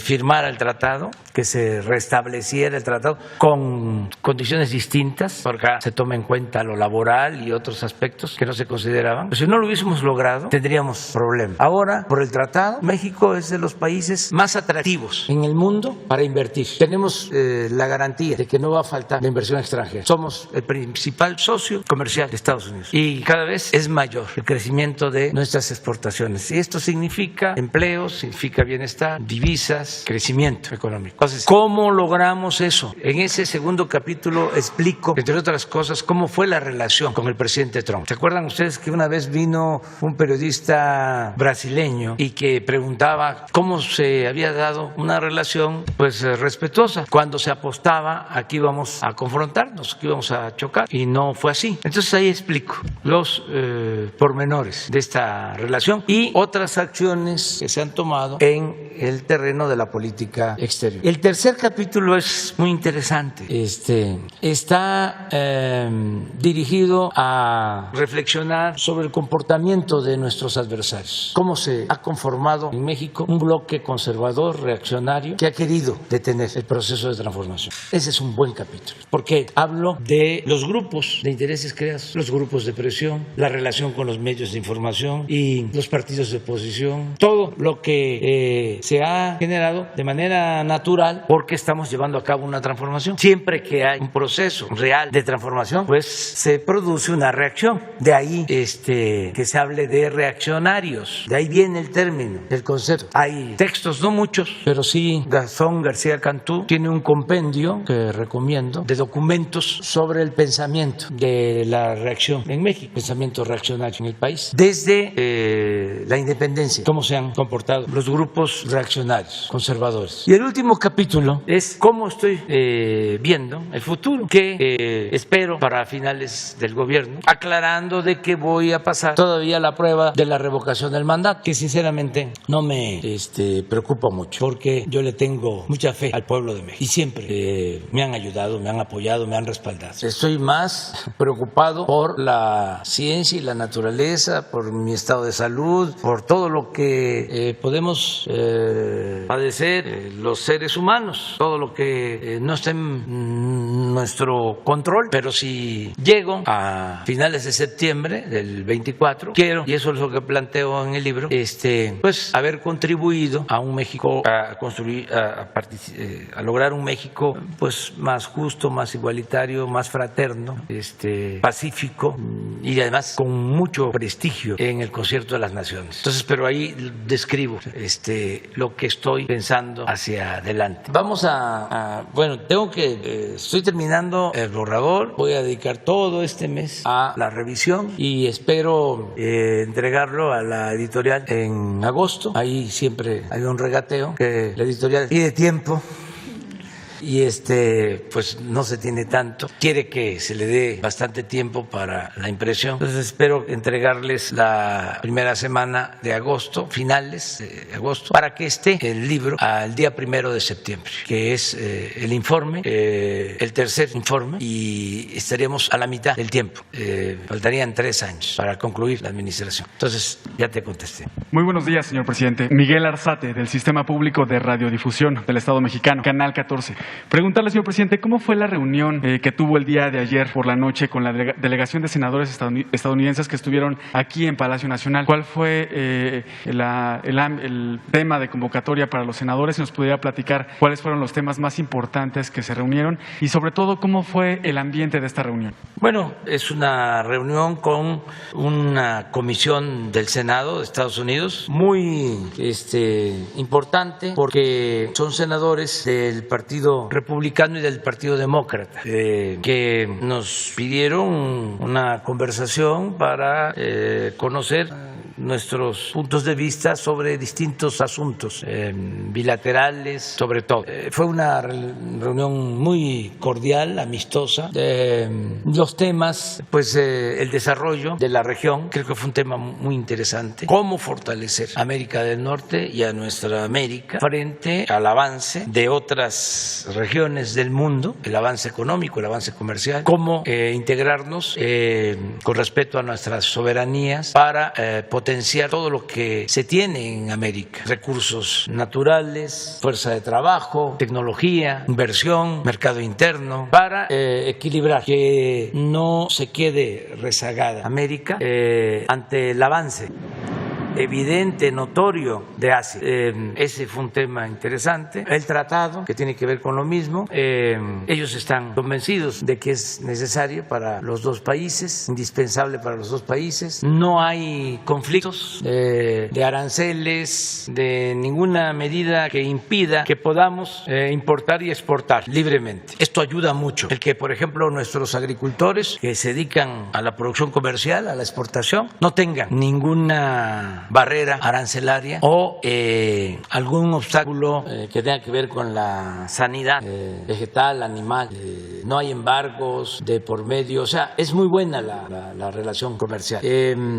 firmara el tratado, que se restableciera el tratado con condiciones distintas, porque acá se toma en cuenta lo laboral y otros aspectos que no se consideraban, pero si no lo hubiésemos logrado, tendríamos problemas. Ahora, por el tratado, México es de los países más atractivos en el mundo para invertir. Tenemos la garantía de que no va a faltar la inversión extranjera. Somos el principal socio comercial de Estados Unidos y cada vez es mayor el crecimiento de nuestras exportaciones. Y esto significa empleos, significa bienestar, divisas, crecimiento económico. Entonces, ¿cómo logramos eso? En ese segundo capítulo explico, entre otras cosas, cómo fue la relación con el presidente Trump. ¿Se acuerdan ustedes que una vez vino un periodista brasileño y que preguntaba cómo se había dado una relación pues respetuosa cuando se apostaba a que íbamos a confrontarnos, que íbamos a chocar? Y no fue así. Entonces ahí explico los pormenores de esta relación y otras acciones que se han tomado en el terreno de la política exterior. El tercer capítulo es muy interesante. Está dirigido a reflexionar sobre el comportamiento de nuestros adversarios. Cómo se ha conformado en México un bloque conservador, reaccionario, que ha querido detener el proceso de transformación. Ese es un buen capítulo, porque hablo de los grupos de intereses creados, los grupos de presión, la relación con los medios de información y los partidos de oposición, todo lo que se ha generado de manera natural porque estamos llevando a cabo una transformación. Siempre que hay un proceso real de transformación, pues se produce una reacción. De ahí que se hable de reaccionarios. De ahí viene el término, el concepto. Hay textos, no muchos, pero sí Gastón García Cantú tiene un compendio que recomiendo de documentos sobre el pensamiento de la reacción en México, pensamiento reaccionario en el país, desde la independencia, cómo se han comportado los grupos reaccionarios, conservadores. Y el último capítulo es cómo estoy viendo el futuro, que espero para finales del gobierno, aclarando de que voy a pasar todavía la prueba de la revocación del mandato, que sinceramente no me preocupa mucho, porque yo le tengo mucha fe al pueblo de México y siempre me han ayudado, me han apoyado. apoyado, me han respaldado. Estoy más preocupado por la ciencia y la naturaleza, por mi estado de salud, por todo lo que podemos padecer los seres humanos, todo lo que no está en nuestro control. Pero si llego a finales de septiembre del 24, quiero, y eso es lo que planteo en el libro, pues haber contribuido a un México, a construir, a lograr un México pues más justo, más igualitario, más fraterno, pacífico y además con mucho prestigio en el concierto de las naciones. Entonces, pero ahí describo lo que estoy pensando hacia adelante. Vamos estoy terminando el borrador, voy a dedicar todo este mes a la revisión y espero entregarlo a la editorial en agosto. Ahí siempre hay un regateo que la editorial pide tiempo y pues no se tiene tanto, quiere que se le dé bastante tiempo para la impresión. Entonces espero entregarles la primera semana de agosto, finales de agosto, para que esté el libro al día 1 de septiembre, que es el informe, el tercer informe, y estaríamos a la mitad del tiempo. Faltarían 3 años para concluir la administración. Entonces ya te contesté. Muy buenos días, señor presidente. Miguel Arzate, del Sistema Público de Radiodifusión del Estado Mexicano, Canal 14. Preguntarle, señor presidente, ¿cómo fue la reunión que tuvo el día de ayer por la noche con la delegación de senadores estadounidenses que estuvieron aquí en Palacio Nacional? ¿Cuál fue el tema de convocatoria para los senadores? Si nos pudiera platicar cuáles fueron los temas más importantes que se reunieron y sobre todo cómo fue el ambiente de esta reunión. Bueno, es una reunión con una comisión del Senado de Estados Unidos muy importante, porque son senadores del Partido Republicano y del Partido Demócrata que nos pidieron una conversación para conocer nuestros puntos de vista sobre distintos asuntos bilaterales, sobre todo. Fue una reunión muy cordial, amistosa. Los temas, pues el desarrollo de la región, creo que fue un tema muy interesante. Cómo fortalecer América del Norte y a nuestra América frente al avance de otras regiones del mundo, el avance económico, el avance comercial. Cómo integrarnos con respeto a nuestras soberanías para potenciar todo lo que se tiene en América: recursos naturales, fuerza de trabajo, tecnología, inversión, mercado interno, para equilibrar, que no se quede rezagada América ante el avance evidente, notorio de Asia. Ese fue un tema interesante. El tratado, que tiene que ver con lo mismo. Ellos están convencidos de que es necesario para los dos países, indispensable para los dos países. No hay conflictos de aranceles, de ninguna medida que impida que podamos importar y exportar libremente. Esto ayuda mucho. El que, por ejemplo, nuestros agricultores que se dedican a la producción comercial, a la exportación, no tengan ninguna barrera arancelaria o algún obstáculo que tenga que ver con la sanidad vegetal, animal. No hay embargos de por medio. O sea, es muy buena la relación comercial.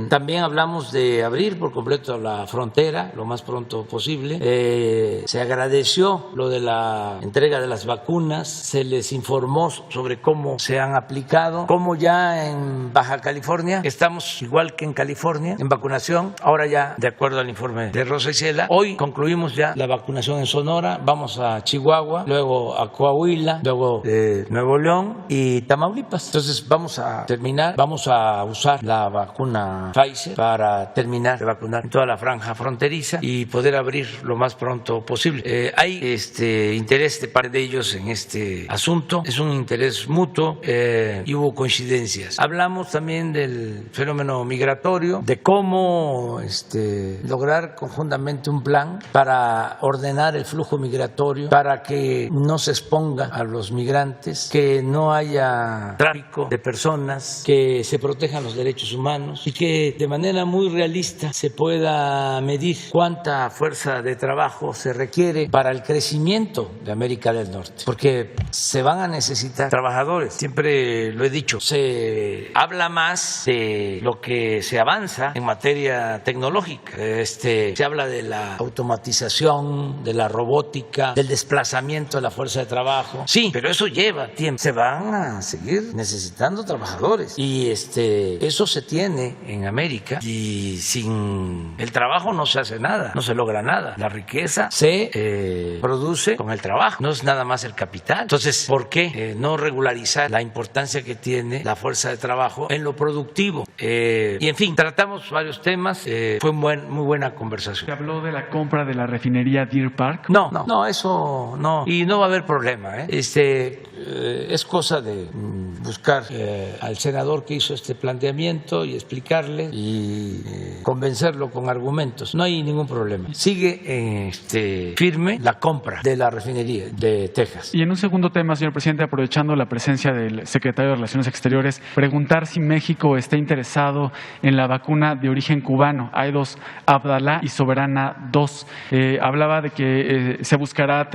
También hablamos de abrir por completo la frontera lo más pronto posible. Se agradeció lo de la entrega de las vacunas. Se les informó sobre cómo se han aplicado, cómo ya en Baja California estamos igual que en California en vacunación. Ahora ya, de acuerdo al informe de Rosa Isela, hoy concluimos ya la vacunación en Sonora, vamos a Chihuahua, luego a Coahuila, luego Nuevo León y Tamaulipas. Entonces vamos a terminar, vamos a usar la vacuna Pfizer para terminar de vacunar en toda la franja fronteriza y poder abrir lo más pronto posible. Hay interés de parte de ellos en este asunto, es un interés mutuo y hubo coincidencias. Hablamos también del fenómeno migratorio, de cómo lograr conjuntamente un plan para ordenar el flujo migratorio, para que no se exponga a los migrantes, que no haya tráfico de personas, que se protejan los derechos humanos y que de manera muy realista se pueda medir cuánta fuerza de trabajo se requiere para el crecimiento de América del Norte, porque se van a necesitar trabajadores. Siempre lo he dicho, se habla más de lo que se avanza en materia tecnológica tecnológica. Se habla de la automatización, de la robótica, del desplazamiento de la fuerza de trabajo. Sí, pero eso lleva tiempo. Se van a seguir necesitando trabajadores y eso se tiene en América, y sin el trabajo no se hace nada, no se logra nada. La riqueza se produce con el trabajo, no es nada más el capital. Entonces, ¿por qué no regularizar la importancia que tiene la fuerza de trabajo en lo productivo? Y en fin, tratamos varios temas. Fue muy buena conversación. ¿Se habló de la compra de la refinería Deer Park? No, eso no. Y no va a haber problema. Es cosa de buscar al senador que hizo este planteamiento y explicarle y convencerlo con argumentos. No hay ningún problema. Sigue firme la compra de la refinería de Texas. Y en un segundo tema, señor presidente, aprovechando la presencia del secretario de Relaciones Exteriores, preguntar si México está interesado en la vacuna de origen cubano, Aidos Abdalá y Soberana 2. Hablaba de que se buscará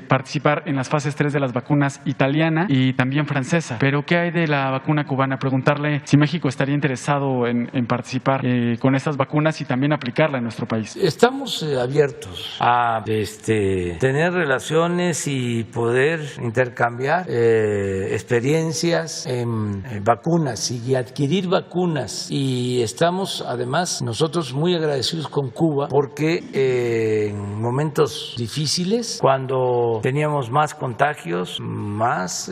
participar en las fases 3 de las vacunas italiana y también francesa. Pero ¿qué hay de la vacuna cubana? Preguntarle si México estaría interesado en participar con estas vacunas y también aplicarla en nuestro país. Estamos abiertos a tener relaciones y poder intercambiar experiencias en vacunas y adquirir vacunas. Y estamos además nosotros muy agradecidos con Cuba porque en momentos difíciles, cuando teníamos más contagios, más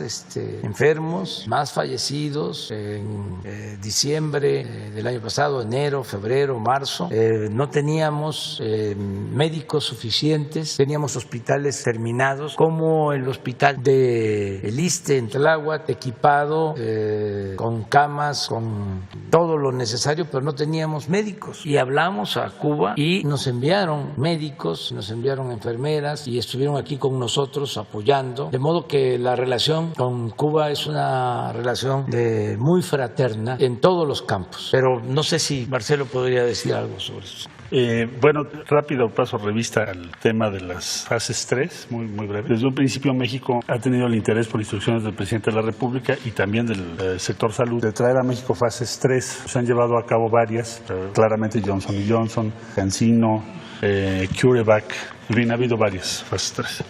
enfermos, más fallecidos, en diciembre del año pasado, enero, febrero, marzo, no teníamos médicos suficientes, teníamos hospitales terminados, como el hospital de El Iste en Tláhuac, equipado con camas, con todo lo necesario, pero no teníamos médicos. Y hablamos a Cuba y nos enviaron médicos, nos enviaron enfermeras y estuvieron aquí con nosotros apoyando, de modo que la relación con Cuba es una relación muy fraterna en todos los campos. Pero no sé si Marcelo podría decir algo sobre eso. Bueno, rápido paso revista al tema de las fases 3, muy breve. Desde un principio México ha tenido el interés, por instrucciones del presidente de la República y también del sector salud, de traer a México fases 3. Se han llevado a cabo varias, claramente Johnson & Johnson, CanSino, CureVac, en fin, ha habido varias fases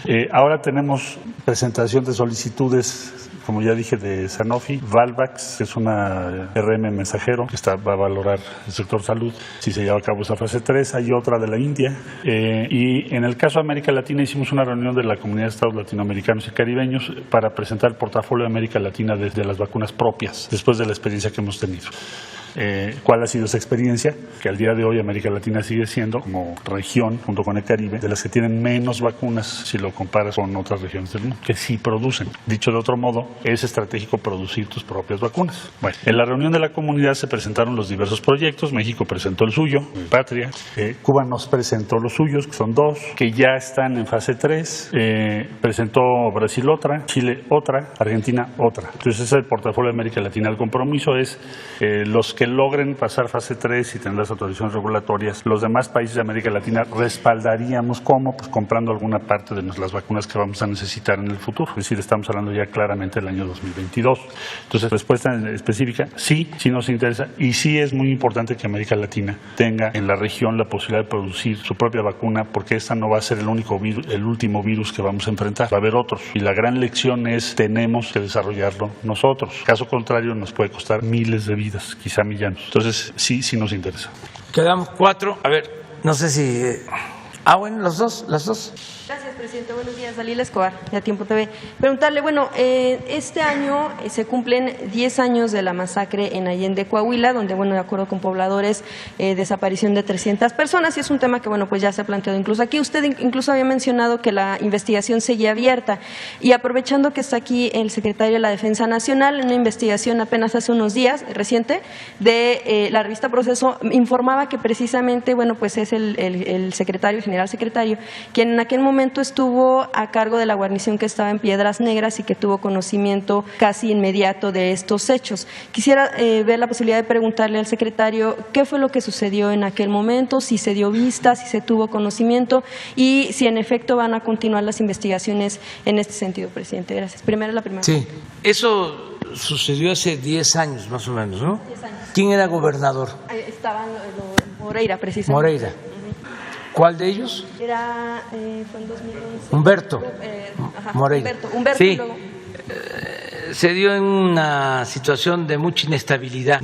3. Ahora tenemos presentación de solicitudes, como ya dije, de Sanofi, Valvax, que es una RM mensajero, que va a valorar el sector salud si se lleva a cabo esa fase 3. Hay otra de la India. Y en el caso de América Latina hicimos una reunión de la Comunidad de Estados Latinoamericanos y Caribeños para presentar el portafolio de América Latina desde las vacunas propias, después de la experiencia que hemos tenido. ¿Cuál ha sido esa experiencia? Que al día de hoy América Latina sigue siendo, como región, junto con el Caribe, de las que tienen menos vacunas si lo comparas con otras regiones del mundo, que sí producen. Dicho de otro modo, es estratégico producir tus propias vacunas. Bueno, en la reunión de la comunidad se presentaron los diversos proyectos. México presentó el suyo, Patria. Cuba nos presentó los suyos, que son 2, que ya están en fase 3. Presentó Brasil otra, Chile otra, Argentina otra. Entonces ese es el portafolio de América Latina. El compromiso es los que logren pasar fase 3 y tener las autorizaciones regulatorias. Los demás países de América Latina respaldaríamos ¿cómo? Pues comprando alguna parte de las vacunas que vamos a necesitar en el futuro. Es decir, estamos hablando ya claramente del año 2022. Entonces, respuesta específica, sí nos interesa y sí es muy importante que América Latina tenga en la región la posibilidad de producir su propia vacuna, porque esta no va a ser el último virus que vamos a enfrentar. Va a haber otros. Y la gran lección es, tenemos que desarrollarlo nosotros. Caso contrario, nos puede costar miles de vidas, quizá millones. Entonces, sí nos interesa. Quedamos 4. A ver, no sé si... bueno, las dos. Gracias, presidente. Buenos días, Dalila Escobar, de A Tiempo TV. Preguntarle, este año se cumplen 10 años de la masacre en Allende, Coahuila, donde, de acuerdo con pobladores, desaparición de 300 personas, y es un tema que, pues ya se ha planteado incluso aquí. Usted incluso había mencionado que la investigación seguía abierta, y aprovechando que está aquí el secretario de la Defensa Nacional, en una investigación apenas hace unos días, reciente, de la revista Proceso, informaba que precisamente, pues es el secretario, el general secretario, quien en aquel momento estuvo a cargo de la guarnición que estaba en Piedras Negras y que tuvo conocimiento casi inmediato de estos hechos. Quisiera ver la posibilidad de preguntarle al secretario qué fue lo que sucedió en aquel momento, si se dio vista, si se tuvo conocimiento y si en efecto van a continuar las investigaciones en este sentido, presidente. Gracias. La primera. Sí, eso sucedió hace 10 años más o menos, ¿no? 10 años. ¿Quién era gobernador? Estaban Moreira, precisamente. Moreira. ¿Cuál de ellos? Era, fue en 2011. Humberto. Moreira. Humberto sí. luego. Se dio en una situación de mucha inestabilidad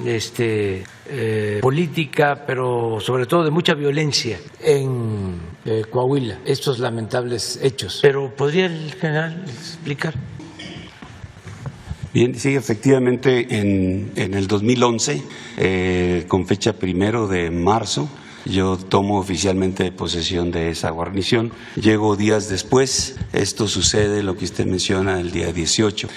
política, pero sobre todo de mucha violencia en Coahuila, estos lamentables hechos. Pero ¿podría el general explicar? Bien, sí, efectivamente, en el 2011, con fecha 1 de marzo, yo tomo oficialmente posesión de esa guarnición. Llego días después, esto sucede, lo que usted menciona, el día 18.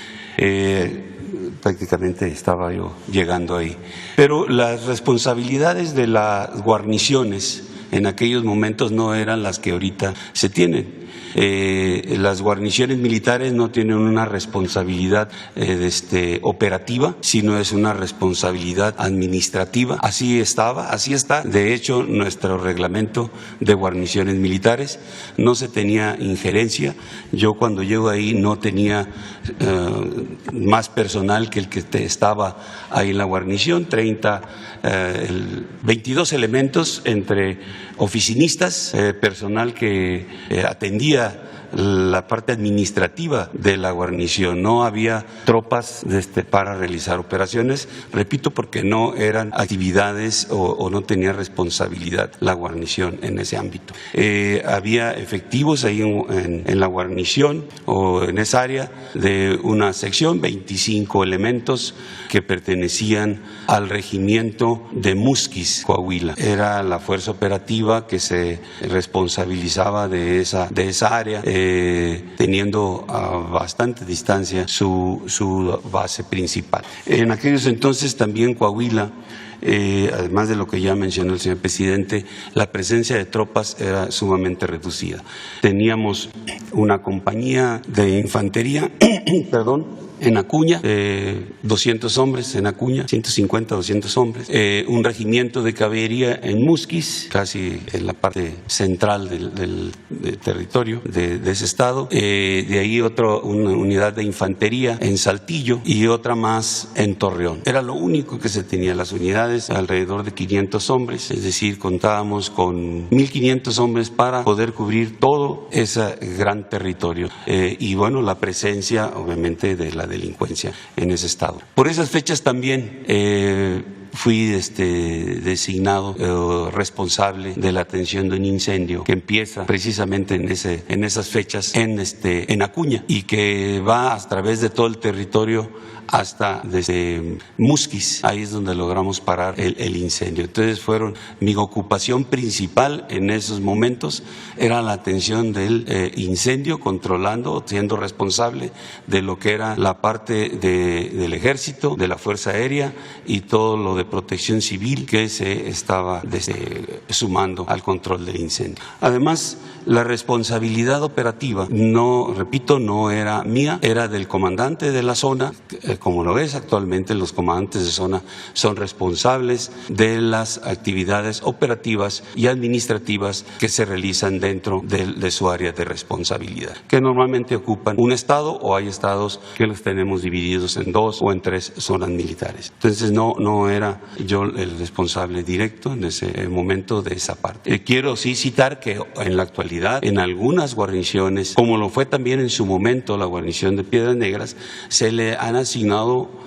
Prácticamente estaba yo llegando ahí. Pero las responsabilidades de las guarniciones en aquellos momentos no eran las que ahorita se tienen. Las guarniciones militares no tienen una responsabilidad operativa, sino es una responsabilidad administrativa. Así estaba, así está. De hecho, nuestro reglamento de guarniciones militares no se tenía injerencia. Yo cuando llego ahí no tenía más personal que el que estaba ahí en la guarnición, 22 elementos entre oficinistas, personal que atendía la parte administrativa de la guarnición. No había tropas para realizar operaciones, repito, porque no eran actividades o no tenía responsabilidad la guarnición en ese ámbito. Había efectivos ahí en la guarnición o en esa área de una sección, 25 elementos que pertenecían al regimiento de Musquis, Coahuila. Era la fuerza operativa que se responsabilizaba de esa área, teniendo a bastante distancia su base principal. En aquellos entonces también Coahuila, además de lo que ya mencionó el señor presidente, la presencia de tropas era sumamente reducida. Teníamos una compañía de infantería, en Acuña, 200 hombres en Acuña, 150, 200 hombres. Un regimiento de caballería en Musquis, casi en la parte central del territorio de ese estado. De ahí una unidad de infantería en Saltillo y otra más en Torreón. Era lo único que se tenía. Las unidades, alrededor de 500 hombres, es decir, contábamos con 1.500 hombres para poder cubrir todo ese gran territorio. Y bueno, la presencia, obviamente, de la delincuencia en ese estado. Por esas fechas también fui designado responsable de la atención de un incendio que empieza precisamente en esas fechas en Acuña y que va a través de todo el territorio hasta desde Musquis. Ahí es donde logramos parar el incendio. Entonces mi ocupación principal en esos momentos era la atención del incendio, controlando, siendo responsable de lo que era la parte del ejército, de la Fuerza Aérea y todo lo de protección civil que se estaba sumando al control del incendio. Además, la responsabilidad operativa, no era mía, era del comandante de la zona. Como lo ves actualmente, los comandantes de zona son responsables de las actividades operativas y administrativas que se realizan dentro de su área de responsabilidad, que normalmente ocupan un estado o hay estados que los tenemos divididos en 2 o en 3 zonas militares. Entonces no era yo el responsable directo en ese momento de esa parte. Quiero sí citar que en la actualidad en algunas guarniciones, como lo fue también en su momento la guarnición de Piedras Negras, se le han asignado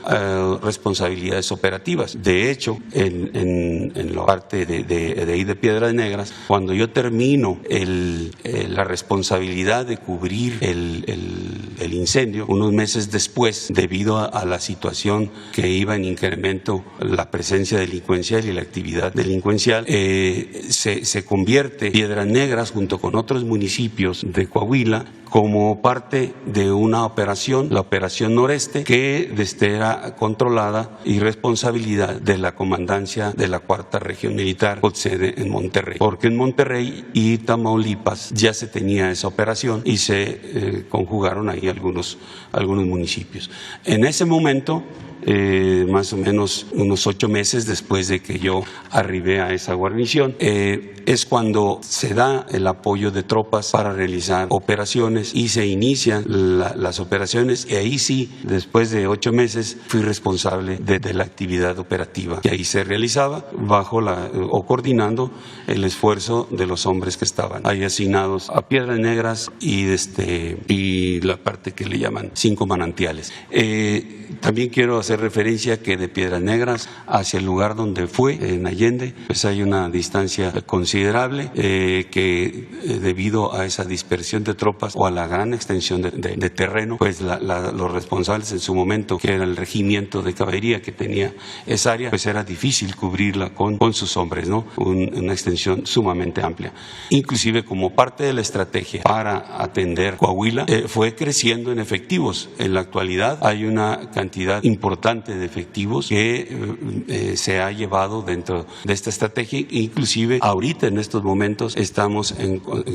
responsabilidades operativas. De hecho, en la parte de ahí de Piedras Negras, cuando yo termino la responsabilidad de cubrir el incendio, unos meses después, debido a la situación que iba en incremento la presencia delincuencial y la actividad delincuencial, se convierte Piedras Negras junto con otros municipios de Coahuila como parte de una operación, la Operación Noreste, que era controlada y responsabilidad de la comandancia de la 4ª Región Militar con sede en Monterrey, porque en Monterrey y Tamaulipas ya se tenía esa operación y se conjugaron ahí algunos municipios. En ese momento más o menos unos 8 meses después de que yo arribé a esa guarnición. Es cuando se da el apoyo de tropas para realizar operaciones y se inician las operaciones, y ahí sí, después de 8 meses, fui responsable de la actividad operativa que ahí se realizaba bajo o coordinando el esfuerzo de los hombres que estaban ahí asignados a Piedras Negras y la parte que le llaman 5 manantiales. También quiero hacer referencia que de Piedras Negras hacia el lugar donde fue, en Allende, pues hay una distancia considerable que debido a esa dispersión de tropas o a la gran extensión de terreno, pues los responsables en su momento, que era el regimiento de caballería que tenía esa área, pues era difícil cubrirla con sus hombres, ¿no? Una extensión sumamente amplia. Inclusive como parte de la estrategia para atender Coahuila, fue creciendo en efectivos. En la actualidad hay una cantidad importante de efectivos que se ha llevado dentro de esta estrategia. Inclusive ahorita en estos momentos estamos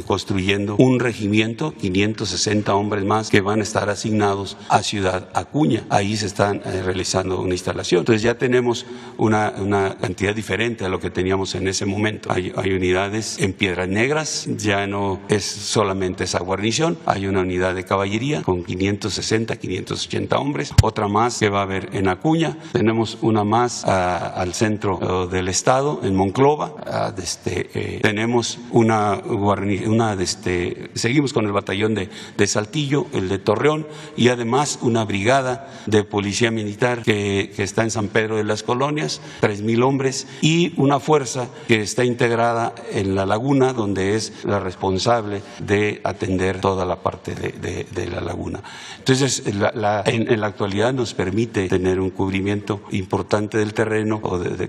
construyendo un regimiento, 560 hombres más que van a estar asignados a Ciudad Acuña. Ahí se están realizando una instalación. Entonces ya tenemos una cantidad diferente a lo que teníamos en ese momento. Hay unidades en Piedras Negras, ya no es solamente esa guarnición, hay una unidad de caballería con 560, 580 hombres, otra más que va a haber en Acuña, tenemos una más al centro del estado, en Monclova, tenemos seguimos con el batallón de Saltillo, el de Torreón, y además una brigada de policía militar que está en San Pedro de las Colonias, 3,000 hombres, y una fuerza que está integrada en La Laguna, donde es la responsable de atender toda la parte de La Laguna. Entonces, en la actualidad nos permite tener un cubrimiento importante del terreno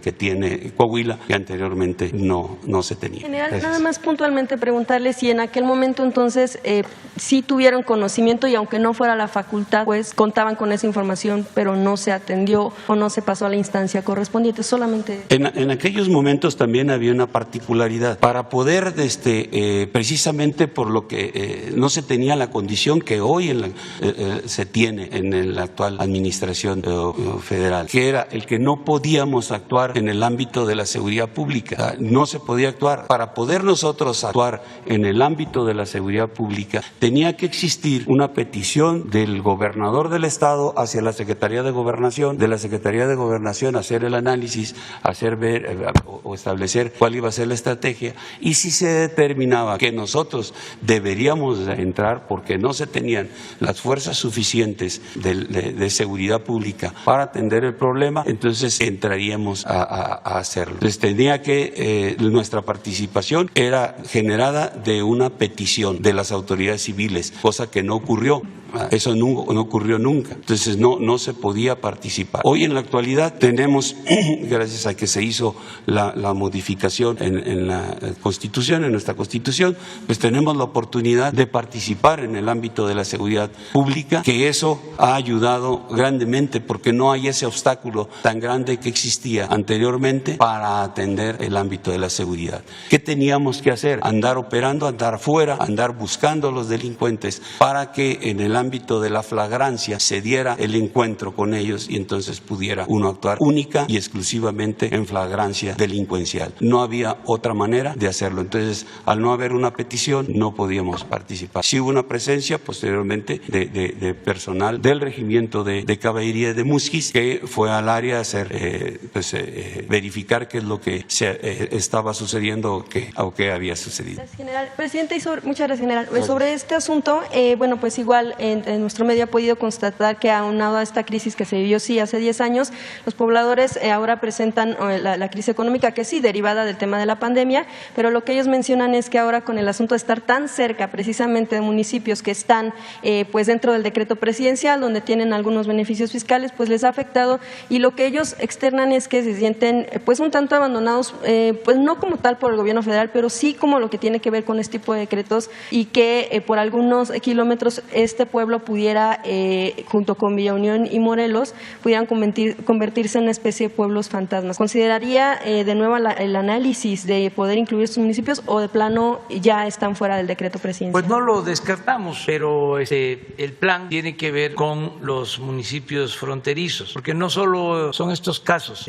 que tiene Coahuila, que anteriormente no se tenía. General, nada más puntualmente preguntarle si en aquel momento entonces sí tuvieron conocimiento, y aunque no fuera la facultad, pues contaban con esa información, pero no se atendió o no se pasó a la instancia correspondiente, solamente. En aquellos momentos también había una particularidad. Para poder, precisamente por lo que no se tenía la condición que hoy se tiene en la actual administración federal, que era el que no podíamos actuar en el ámbito de la seguridad pública. No se podía actuar. Para poder nosotros actuar en el ámbito de la seguridad pública, tenía que existir una petición del gobernador del estado hacia la Secretaría de Gobernación, de la Secretaría de Gobernación hacer el análisis, hacer ver o establecer cuál iba a ser la estrategia, y si se determinaba que nosotros deberíamos entrar porque no se tenían las fuerzas suficientes de seguridad pública para atender el problema, entonces entraríamos a hacerlo. Entonces tenía que, nuestra participación era generada de una petición de las autoridades civiles, cosa que no ocurrió. Eso no ocurrió nunca, entonces no se podía participar. Hoy en la actualidad tenemos, gracias a que se hizo la modificación en la Constitución, en nuestra Constitución, pues tenemos la oportunidad de participar en el ámbito de la seguridad pública, que eso ha ayudado grandemente porque no hay ese obstáculo tan grande que existía anteriormente para atender el ámbito de la seguridad. ¿Qué teníamos que hacer? Andar operando, andar fuera, andar buscando a los delincuentes para que en el ámbito de la flagrancia se diera el encuentro con ellos y entonces pudiera uno actuar única y exclusivamente en flagrancia delincuencial. No había otra manera de hacerlo. Entonces, al no haber una petición, no podíamos participar. Sí hubo una presencia posteriormente de personal del regimiento de caballería de Musquis, que fue al área a hacer, verificar qué es lo que estaba sucediendo o qué había sucedido. Gracias, general. Presidente, muchas gracias, general. Sobre este asunto, pues igual en nuestro medio ha podido constatar que aunado a esta crisis que se vivió hace 10 años, los pobladores ahora presentan la crisis económica, que sí, derivada del tema de la pandemia, pero lo que ellos mencionan es que ahora con el asunto de estar tan cerca precisamente de municipios que están pues dentro del decreto presidencial, donde tienen algunos beneficios fiscales, pues les ha afectado, y lo que ellos externan es que se sienten pues un tanto abandonados, pues no como tal por el gobierno federal, pero sí como lo que tiene que ver con este tipo de decretos, y que por algunos kilómetros este pueblo pudiera, junto con Villa Unión y Morelos, pudieran convertirse en una especie de pueblos fantasmas. ¿Consideraría de nuevo el análisis de poder incluir estos municipios, o de plano ya están fuera del decreto presidencial? Pues no lo descartamos, pero el plan tiene que ver con los municipios fronterizos fronterizos, porque no solo son estos casos,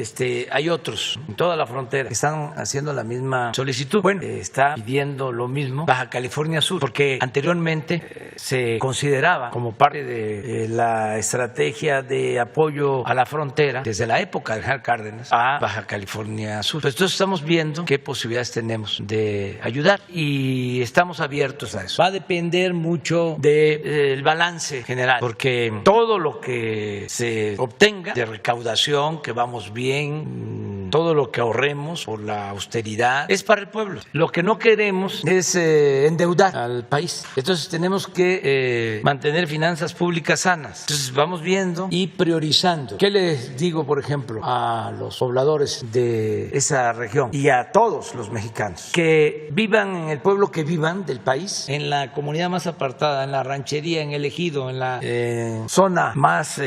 hay otros en toda la frontera que están haciendo la misma solicitud. Bueno, está pidiendo lo mismo Baja California Sur, porque anteriormente se consideraba como parte de la estrategia de apoyo a la frontera desde la época de General Cárdenas a Baja California Sur. Entonces estamos viendo qué posibilidades tenemos de ayudar y estamos abiertos a eso. Va a depender mucho del balance general, porque todo lo que se obtenga de recaudación, que vamos bien, todo lo que ahorremos por la austeridad es para el pueblo. Lo que no queremos es endeudar al país. Entonces tenemos que mantener finanzas públicas sanas. Entonces vamos viendo y priorizando. ¿Qué les digo, por ejemplo, a los pobladores de esa región y a todos los mexicanos? Que vivan en el pueblo que vivan del país, en la comunidad más apartada, en la ranchería, en el ejido, en la zona más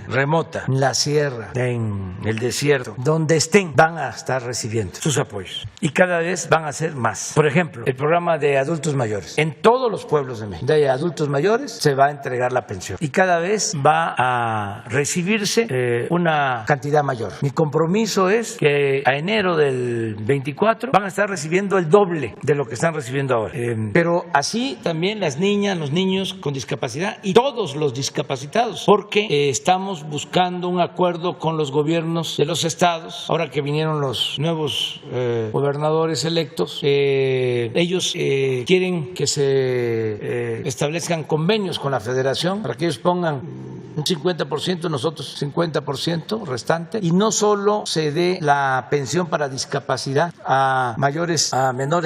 remota, en la sierra, en el desierto, donde estén, van a estar recibiendo sus apoyos y cada vez van a ser más. Por ejemplo, el programa de adultos mayores. En todos los pueblos de México, de adultos mayores, se va a entregar la pensión y cada vez va a recibirse una cantidad mayor. Mi compromiso es que a enero del 24 van a estar recibiendo el doble de lo que están recibiendo ahora. Pero así también las niñas, los niños con discapacidad y todos los discapacitados, porque estamos buscando un acuerdo con los gobiernos de los estados. Ahora que vinieron los nuevos gobernadores electos, ellos quieren que se establezcan convenios con la federación para que ellos pongan un 50%, nosotros 50% restante, y no solo se dé la pensión para discapacidad a menores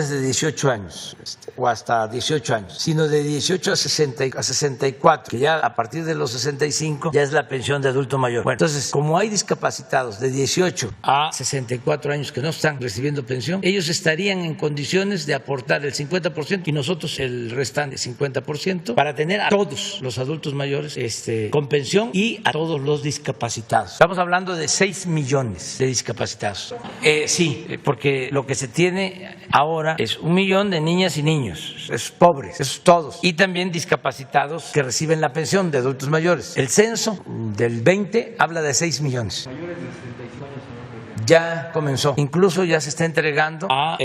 de 18 años o hasta 18 años, sino de 18 a 64, que ya a partir de los 65 ya es la pensión de adulto mayor. Bueno, entonces, como hay discapacitados de 18 a 64 años que no están recibiendo pensión, ellos estarían en condiciones de aportar el 50% y nosotros el restante 50% para tener a todos los adultos mayores con pensión y a todos los discapacitados. Estamos hablando de 6 millones de discapacitados. Sí, porque lo que se tiene ahora es 1 millón de niñas y niños, es pobres, esos todos, y también discapacitados que reciben la pensión de adultos mayores. El censo del 20 habla de 6 millones. Ya comenzó, incluso ya se está entregando a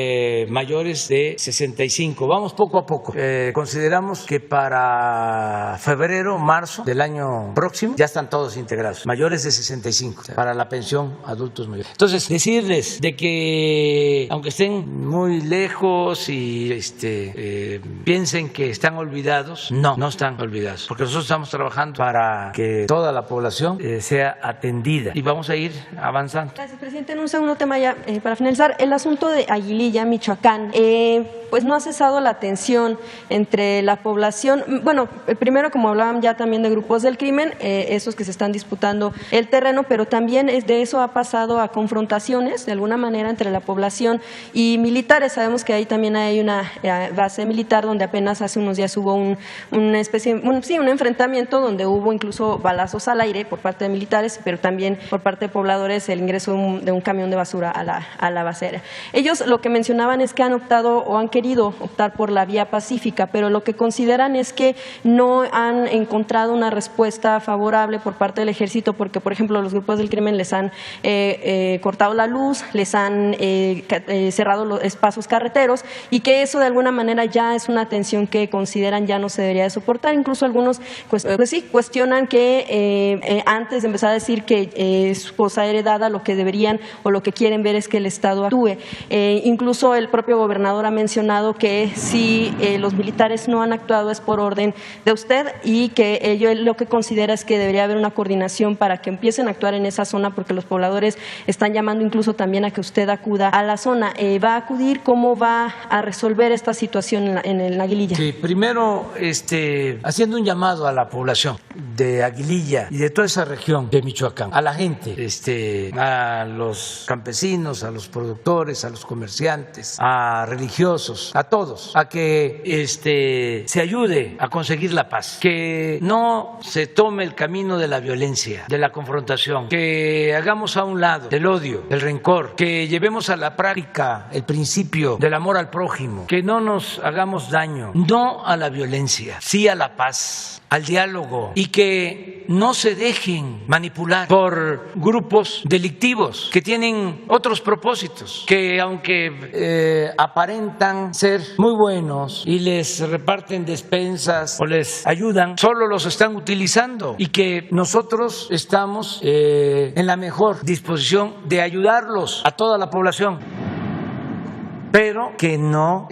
mayores de 65. Vamos poco a poco. Consideramos que para febrero, marzo del año próximo ya están todos integrados, mayores de 65, para la pensión adultos mayores. Entonces, decirles de que aunque estén muy lejos y piensen que están olvidados, no están olvidados, porque nosotros estamos trabajando para que toda la población sea atendida y vamos a ir avanzando. Gracias, presidente. En un segundo tema ya para finalizar, el asunto de Aguililla, Michoacán, pues no ha cesado la tensión entre la población. Bueno, primero, como hablaban ya también de grupos del crimen, esos que se están disputando el terreno, pero también de eso ha pasado a confrontaciones de alguna manera entre la población y militares. Sabemos que ahí también hay una base militar donde apenas hace unos días hubo un enfrentamiento donde hubo incluso balazos al aire por parte de militares, pero también por parte de pobladores el ingreso de un camión de basura a la base. Ellos lo que mencionaban es que han optado o han querido optar por la vía pacífica, pero lo que consideran es que no han encontrado una respuesta favorable por parte del ejército, porque por ejemplo los grupos del crimen les han cortado la luz, les han cerrado los espacios carreteros, y que eso de alguna manera ya es una tensión que consideran ya no se debería de soportar. Incluso algunos cuestionan que antes de empezar a decir que es cosa heredada, lo que deberían o lo que quieren ver es que el Estado actúe. Incluso el propio gobernador ha mencionado que si los militares no han actuado es por orden de usted, y que ello lo que considera es que debería haber una coordinación para que empiecen a actuar en esa zona, porque los pobladores están llamando incluso también a que usted acuda a la zona. ¿Va a acudir? ¿Cómo va a resolver esta situación en el Aguililla? Sí, primero haciendo un llamado a la población de Aguililla y de toda esa región de Michoacán, a la gente, a los campesinos, a los productores, a los comerciantes, a religiosos, a todos, a que se ayude a conseguir la paz, que no se tome el camino de la violencia, de la confrontación, que hagamos a un lado el odio, el rencor, que llevemos a la práctica el principio del amor al prójimo, que no nos hagamos daño, no a la violencia, sí a la paz, al diálogo y que no se dejen manipular por grupos delictivos que tienen otros propósitos, que aunque aparentan ser muy buenos y les reparten despensas o les ayudan, solo los están utilizando y que nosotros estamos en la mejor disposición de ayudarlos a toda la población, pero que no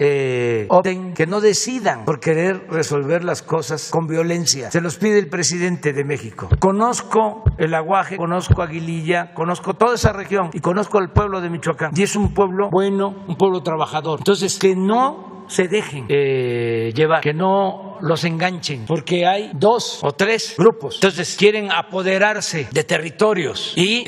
opten, que no decidan por querer resolver las cosas con violencia. Se los pide el presidente de México. Conozco el Aguaje, conozco Aguililla, conozco toda esa región y conozco al pueblo de Michoacán. Y es un pueblo bueno, un pueblo trabajador. Entonces, que no se dejen llevar, que no los enganchen, porque hay 2 o 3 grupos. Entonces quieren apoderarse de territorios y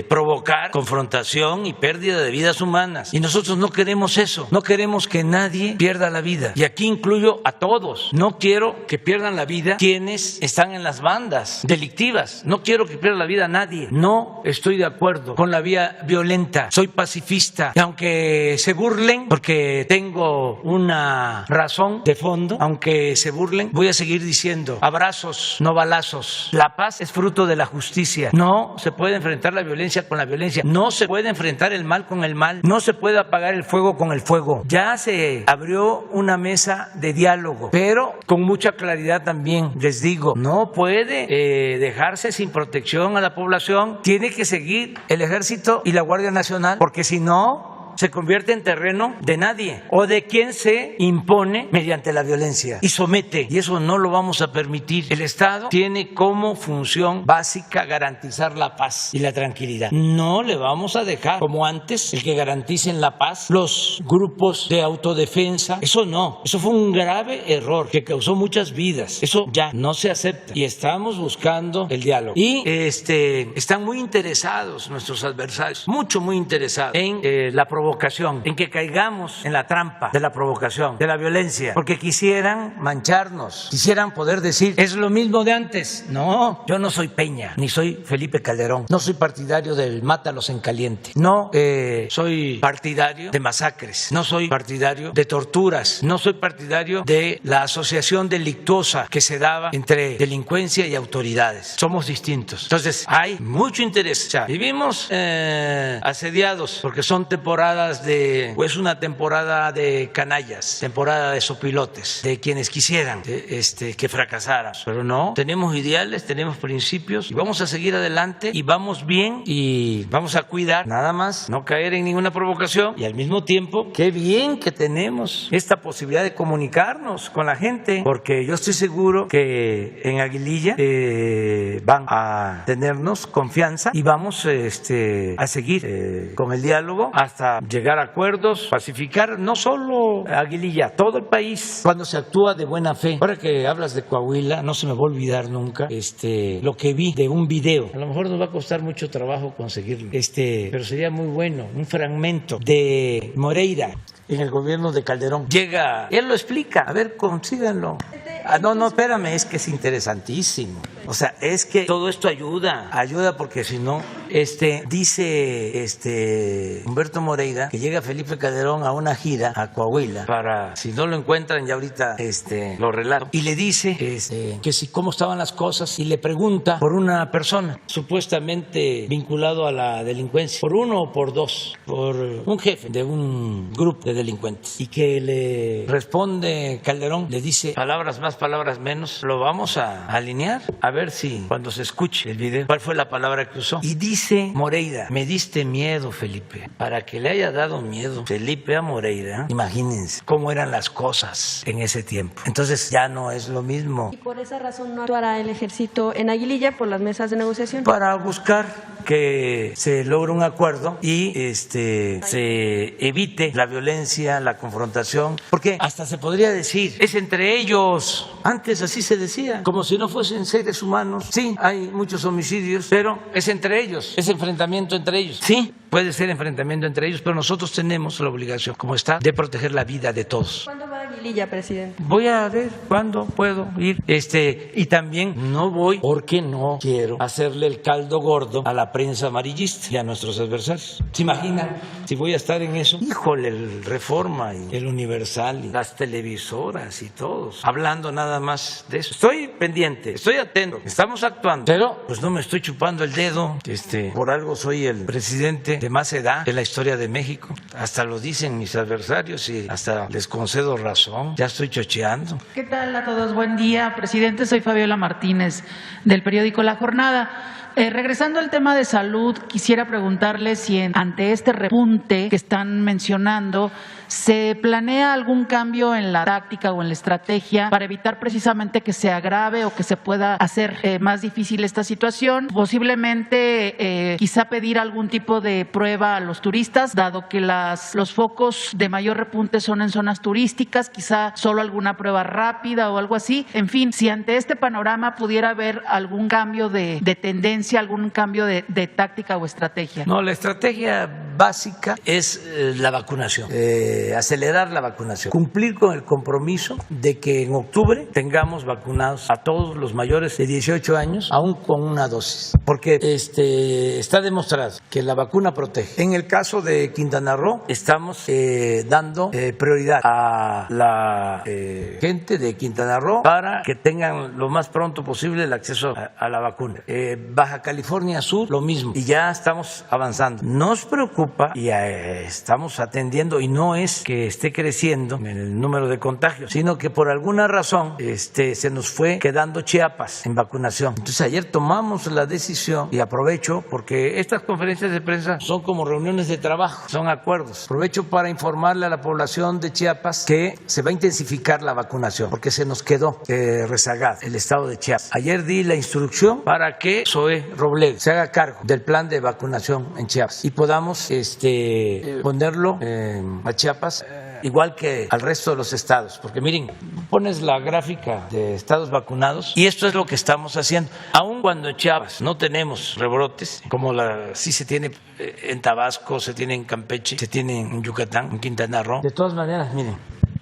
provocar confrontación y pérdida de vidas humanas. Y nosotros no queremos eso. No queremos que nadie pierda la vida. Y aquí incluyo a todos. No quiero que pierdan la vida quienes están en las bandas delictivas. No quiero que pierda la vida nadie. No estoy de acuerdo con la vía violenta. Soy pacifista. Y aunque se burlen, porque tengo una razón de fondo, aunque se burlen, voy a seguir diciendo: abrazos, no balazos. La paz es fruto de la justicia. No se puede enfrentar la violencia con la violencia. No se puede enfrentar el mal con el mal. No se puede apagar el fuego con el fuego. Ya se abrió una mesa de diálogo, pero con mucha claridad también les digo: no puede dejarse sin protección a la población. Tiene que seguir el Ejército y la Guardia Nacional, porque si no, se convierte en terreno de nadie o de quien se impone mediante la violencia y somete, y eso no lo vamos a permitir. El Estado tiene como función básica garantizar la paz y la tranquilidad. No le vamos a dejar, como antes, el que garanticen la paz los grupos de autodefensa. Eso no, eso fue un grave error que causó muchas vidas. Eso ya no se acepta y estamos buscando el diálogo. Y están muy interesados nuestros adversarios, muy interesados en la provocación, en que caigamos en la trampa de la provocación, de la violencia, porque quisieran mancharnos, quisieran poder decir: es lo mismo de antes. No, yo no soy Peña, ni soy Felipe Calderón, no soy partidario del mátalos en caliente, no soy partidario de masacres, no soy partidario de torturas, no soy partidario de la asociación delictuosa que se daba entre delincuencia y autoridades. Somos distintos. Entonces hay mucho interés. O sea, vivimos asediados porque son temporadas es una temporada de canallas, temporada de sopilotes, de quienes quisieran que fracasara. Pero no, tenemos ideales, tenemos principios y vamos a seguir adelante y vamos bien y vamos a cuidar, nada más, no caer en ninguna provocación. Y al mismo tiempo, qué bien que tenemos esta posibilidad de comunicarnos con la gente, porque yo estoy seguro que en Aguililla van a tenernos confianza y vamos a seguir con el diálogo hasta llegar a acuerdos, pacificar no solo Aguililla, todo el país, cuando se actúa de buena fe. Ahora que hablas de Coahuila, no se me va a olvidar nunca lo que vi de un video. A lo mejor nos va a costar mucho trabajo conseguirlo, pero sería muy bueno, un fragmento de Moreira en el gobierno de Calderón. Llega, él lo explica, a ver, consíganlo. No, espérame, es que es interesantísimo. O sea, es que todo esto ayuda porque si no, dice Humberto Moreira que llega Felipe Calderón a una gira a Coahuila para, si no lo encuentran ya ahorita lo relato, y le dice que si cómo estaban las cosas y le pregunta por una persona supuestamente vinculado a la delincuencia, por uno o por dos, por un jefe de un grupo de delincuentes, y que le responde Calderón, le dice palabras más, palabras menos, lo vamos a alinear, a ver si cuando se escuche el video, cuál fue la palabra que usó. Y dice Moreira: me diste miedo, Felipe. Para que le haya dado miedo Felipe a Moreira, imagínense cómo eran las cosas en ese tiempo. Entonces ya no es lo mismo. Y por esa razón no actuará el ejército en Aguililla por las mesas de negociación. Para buscar que se logre un acuerdo y se evite la violencia, la confrontación, porque hasta se podría decir, es entre ellos. Antes así se decía, como si no fuesen seres humanos. Sí, hay muchos homicidios, pero es entre ellos, es enfrentamiento entre ellos. Sí, puede ser enfrentamiento entre ellos, pero nosotros tenemos la obligación, como Estado, de proteger la vida de todos. ¿Cuándo va a Aguililla? tablilla, presidente. Voy a ver cuándo puedo ir. Y también no voy porque no quiero hacerle el caldo gordo a la prensa amarillista y a nuestros adversarios. ¿Se imaginan si voy a estar en eso? Híjole, el Reforma y el Universal y las televisoras y todos hablando nada más de eso. Estoy pendiente, estoy atento, estamos actuando, pero pues no me estoy chupando el dedo. Por algo soy el presidente de más edad de la historia de México. Hasta lo dicen mis adversarios y hasta les concedo razón. Ya estoy chocheando. ¿Qué tal a todos? Buen día, presidente. Soy Fabiola Martínez del periódico La Jornada. Regresando al tema de salud, quisiera preguntarle si ante este repunte que están mencionando, ¿se planea algún cambio en la táctica o en la estrategia para evitar precisamente que se agrave o que se pueda hacer más difícil esta situación? Posiblemente quizá pedir algún tipo de prueba a los turistas, dado que los focos de mayor repunte son en zonas turísticas, quizá solo alguna prueba rápida o algo así. En fin, si ante este panorama pudiera haber algún cambio de tendencia, algún cambio de táctica o estrategia. No, la estrategia básica es la vacunación. Acelerar la vacunación, cumplir con el compromiso de que en octubre tengamos vacunados a todos los mayores de 18 años, aún con una dosis, porque está demostrado que la vacuna protege. En el caso de Quintana Roo, estamos dando prioridad a la gente de Quintana Roo para que tengan lo más pronto posible el acceso a la vacuna. Baja California Sur, lo mismo, y ya estamos avanzando. Nos preocupa y estamos atendiendo, y no es que esté creciendo en el número de contagios, sino que por alguna razón se nos fue quedando Chiapas en vacunación. Entonces ayer tomamos la decisión, y aprovecho porque estas conferencias de prensa son como reuniones de trabajo, son acuerdos. Aprovecho para informarle a la población de Chiapas que se va a intensificar la vacunación porque se nos quedó rezagado el estado de Chiapas. Ayer di la instrucción para que Zoé Robledo se haga cargo del plan de vacunación en Chiapas y podamos ponerlo a Chiapas igual que al resto de los estados, porque miren, pones la gráfica de estados vacunados y esto es lo que estamos haciendo. Aun cuando en Chiapas no tenemos rebrotes, como sí se tiene en Tabasco, se tiene en Campeche, se tiene en Yucatán, en Quintana Roo, de todas maneras, miren,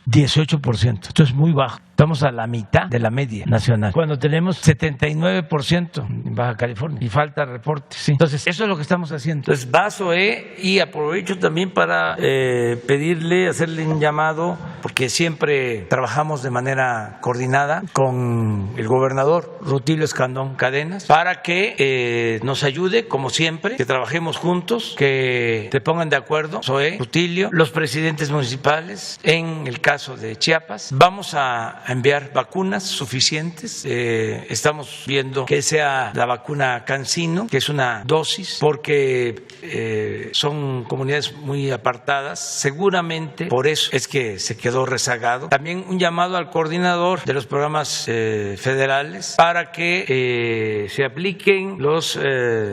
18%, esto es muy bajo. Estamos a la mitad de la media nacional, cuando tenemos 79% en Baja California y falta reporte. Sí. Entonces, eso es lo que estamos haciendo. Entonces, va Zoé, y aprovecho también para hacerle un llamado, porque siempre trabajamos de manera coordinada con el gobernador Rutilio Escandón Cadenas, para que nos ayude, como siempre, que trabajemos juntos, que se pongan de acuerdo, Zoé, Rutilio, los presidentes municipales, en el caso de Chiapas. Vamos a enviar vacunas suficientes. Estamos viendo que sea la vacuna CanSino, que es una dosis, porque son comunidades muy apartadas. Seguramente por eso es que se quedó rezagado. También un llamado al coordinador de los programas federales para que se apliquen los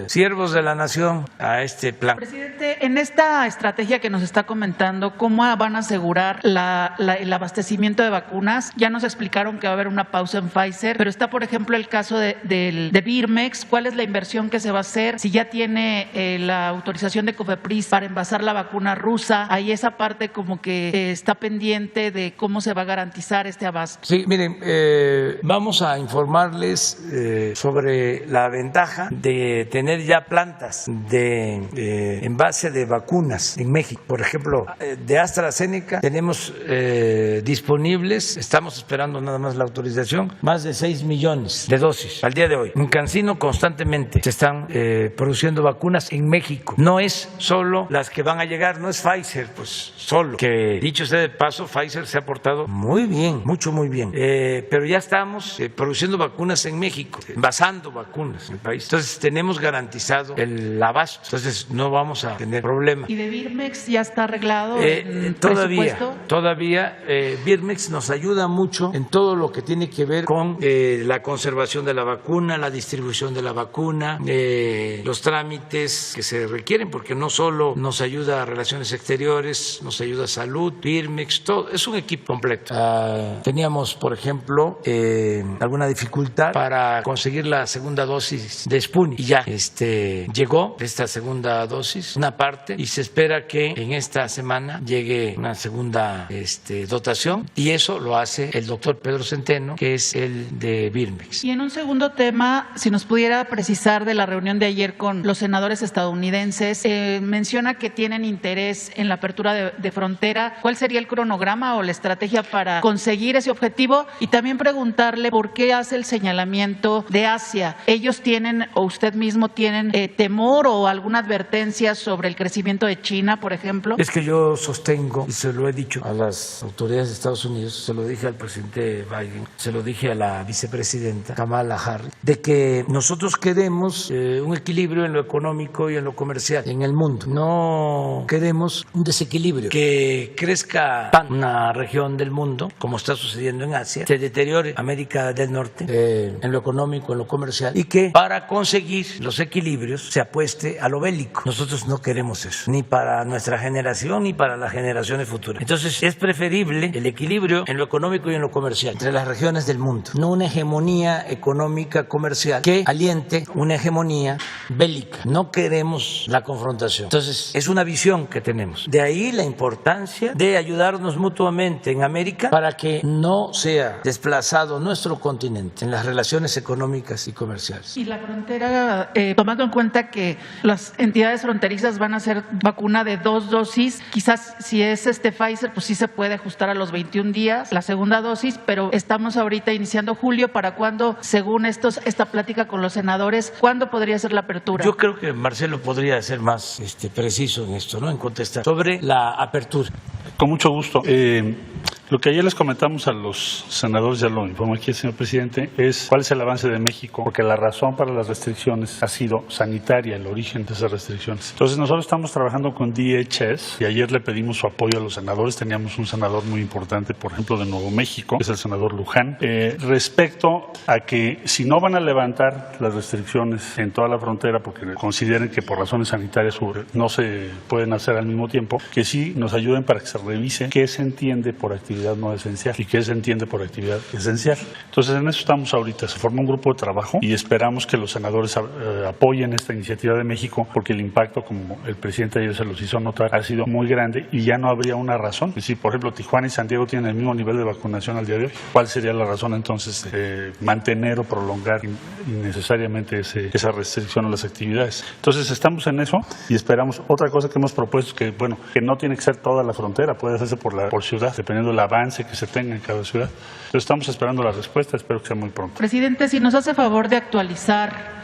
siervos de la nación a este plan. Presidente, en esta estrategia que nos está comentando, ¿cómo van a asegurar el abastecimiento de vacunas? Ya nos explicaron que va a haber una pausa en Pfizer, pero está, por ejemplo, el caso de Birmex. ¿Cuál es la inversión que se va a hacer? Si ya tiene la autorización de COFEPRIS para envasar la vacuna rusa, ahí esa parte como que está pendiente de cómo se va a garantizar este abasto. Sí, miren, vamos a informarles sobre la ventaja de tener ya plantas de envase de vacunas en México. Por ejemplo, de AstraZeneca tenemos disponibles, estamos esperando nada más la autorización, más de 6 millones de dosis al día de hoy. En CanSino constantemente se están produciendo vacunas en México. No es solo las que van a llegar, no es Pfizer, pues solo. Que dicho sea de paso, Pfizer se ha portado muy bien, muy bien. Pero ya estamos produciendo vacunas en México, envasando vacunas en el país. Entonces tenemos garantizado el abasto. Entonces no vamos a tener problemas. ¿Y de Birmex ya está arreglado el presupuesto? Todavía Birmex nos ayuda mucho en todo lo que tiene que ver con la conservación de la vacuna, la distribución de la vacuna, los trámites que se requieren, porque no solo nos ayuda a Relaciones Exteriores, nos ayuda a Salud, Birmex, todo, es un equipo completo. Teníamos, por ejemplo, alguna dificultad para conseguir la segunda dosis de Sputnik y ya llegó esta segunda dosis, una parte parte y se espera que en esta semana llegue una segunda dotación, y eso lo hace el doctor Pedro Centeno, que es el de Birmex. Y en un segundo tema, si nos pudiera precisar de la reunión de ayer con los senadores estadounidenses, menciona que tienen interés en la apertura de frontera. ¿Cuál sería el cronograma o la estrategia para conseguir ese objetivo? Y también preguntarle por qué hace el señalamiento de Asia. ¿Ellos tienen o usted mismo tienen temor o alguna advertencia sobre el crecimiento de China, por ejemplo? Es que yo sostengo, y se lo he dicho a las autoridades de Estados Unidos, se lo dije al presidente Biden, se lo dije a la vicepresidenta Kamala Harris, de que nosotros queremos un equilibrio en lo económico y en lo comercial en el mundo. No queremos un desequilibrio, que crezca una región del mundo, como está sucediendo en Asia, se deteriore América del Norte en lo económico, en lo comercial, y que para conseguir los equilibrios se apueste a lo bélico. Nosotros no queremos eso, ni para nuestra generación ni para las generaciones futuras. Entonces es preferible el equilibrio en lo económico y en lo comercial entre las regiones del mundo, no una hegemonía económica comercial que aliente una hegemonía bélica. No queremos la confrontación. Entonces es una visión que tenemos. De ahí la importancia de ayudarnos mutuamente en América para que no sea desplazado nuestro continente en las relaciones económicas y comerciales. Y la frontera, tomando en cuenta que las entidades fronterizas van a hacer vacuna de 2 dosis, quizás si es Pfizer, pues sí se puede ajustar a los 21 días la segunda dosis, pero estamos ahorita iniciando julio. ¿Para cuándo, según esta plática con los senadores, cuándo podría ser la apertura? Yo creo que Marcelo podría ser más preciso en esto, ¿no? En contestar sobre la apertura. Con mucho gusto. Lo que ayer les comentamos a los senadores, ya lo informó aquí el señor presidente, es cuál es el avance de México, porque la razón para las restricciones ha sido sanitaria, el origen de esas restricciones. Entonces nosotros estamos trabajando con DHS y ayer le pedimos su apoyo a los senadores. Teníamos un senador muy importante, por ejemplo, de Nuevo México, que es el senador Luján, respecto a que si no van a levantar las restricciones en toda la frontera, porque consideren que por razones sanitarias no se pueden hacer al mismo tiempo, que sí nos ayuden para que se revise qué se entiende por actividad no esencial y qué se entiende por actividad esencial. Entonces en eso estamos ahorita. Se formó un grupo de trabajo y esperamos que los senadores apoyen esta iniciativa de México, porque el impacto, como el presidente ayer se los hizo notar, ha sido muy grande y ya no habría una razón. Es decir, por ejemplo, Tijuana y San Diego tienen el mismo nivel de vacunación al día de hoy. ¿Cuál sería la razón entonces de mantener o prolongar innecesariamente esa restricción a las actividades? Entonces estamos en eso y esperamos. Otra cosa que hemos propuesto es que no tiene que ser toda la frontera, puede hacerse por ciudad, dependiendo del avance que se tenga en cada ciudad. Entonces estamos esperando la respuesta, espero que sea muy pronto. Presidente, si nos hace favor de actualizar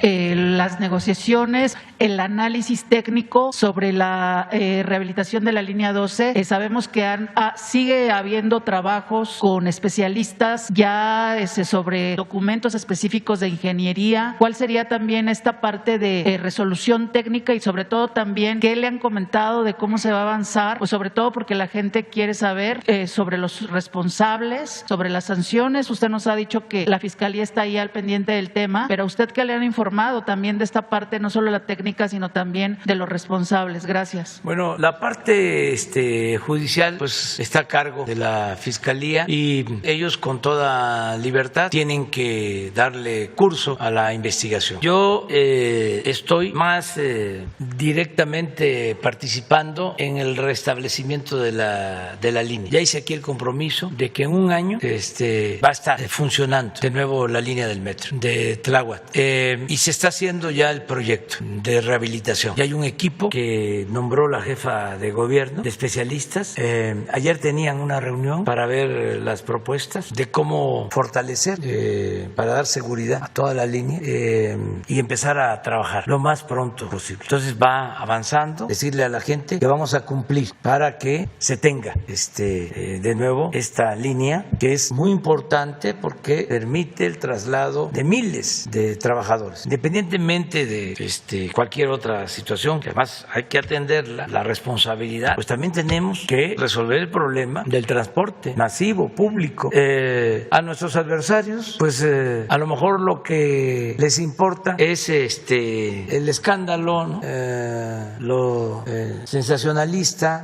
las negociaciones, el análisis técnico sobre la rehabilitación de la línea 12. Sabemos que sigue habiendo trabajos con especialistas ya sobre documentos específicos de ingeniería. ¿Cuál sería también esta parte de resolución técnica y sobre todo también qué le han comentado de cómo se va a avanzar? Pues sobre todo porque la gente quiere saber sobre los responsables, sobre las sanciones. Usted nos ha dicho que la Fiscalía está ahí al pendiente del tema, pero ¿a usted qué le han informado también de esta parte, no solo la técnica, sino también de los responsables? Gracias. Bueno, la parte judicial pues está a cargo de la Fiscalía y ellos con toda libertad tienen que darle curso a la investigación. Yo estoy más directamente participando en el restablecimiento de la línea. Ya hice aquí el compromiso de que en un año va a estar funcionando de nuevo la línea del metro de Tláhuac. Y se está haciendo ya el proyecto de rehabilitación. Ya hay un equipo que nombró la jefa de gobierno de especialistas. Ayer tenían una reunión para ver las propuestas de cómo fortalecer para dar seguridad a toda la línea y empezar a trabajar lo más pronto posible. Entonces va avanzando, decirle a la gente que vamos a cumplir para que se tenga de nuevo esta línea, que es muy importante porque permite el traslado de miles de trabajadores, independientemente de cualquier otra situación, que además hay que atenderla, la responsabilidad, pues también tenemos que resolver el problema del transporte masivo, público. A nuestros adversarios, pues a lo mejor lo que les importa es el escándalo, ¿no? Lo sensacionalista,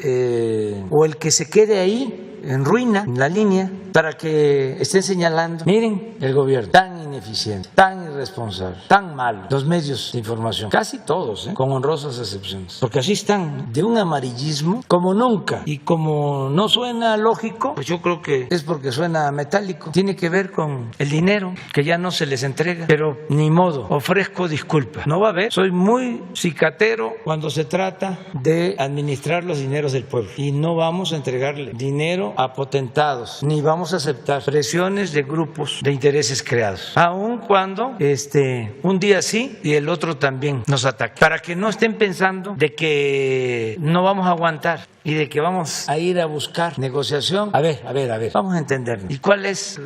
o el que se quede ahí en ruina, en la línea, para que estén señalando, miren el gobierno tan ineficiente, tan irresponsable, tan malo, los medios de información, casi todos, con honrosas excepciones, porque así están, de un amarillismo como nunca, y como no suena lógico, pues yo creo que es porque suena metálico, tiene que ver con el dinero que ya no se les entrega, pero ni modo, ofrezco disculpas, no va a haber, soy muy cicatero cuando se trata de administrar los dineros del pueblo, y no vamos a entregarle dinero a potentados, ni vamos a aceptar presiones de grupos de intereses creados, aun cuando un día sí y el otro también nos ataque, para que no estén pensando de que no vamos a aguantar y de que vamos a ir a buscar negociación. A ver, vamos a entendernos. ¿Y cuál es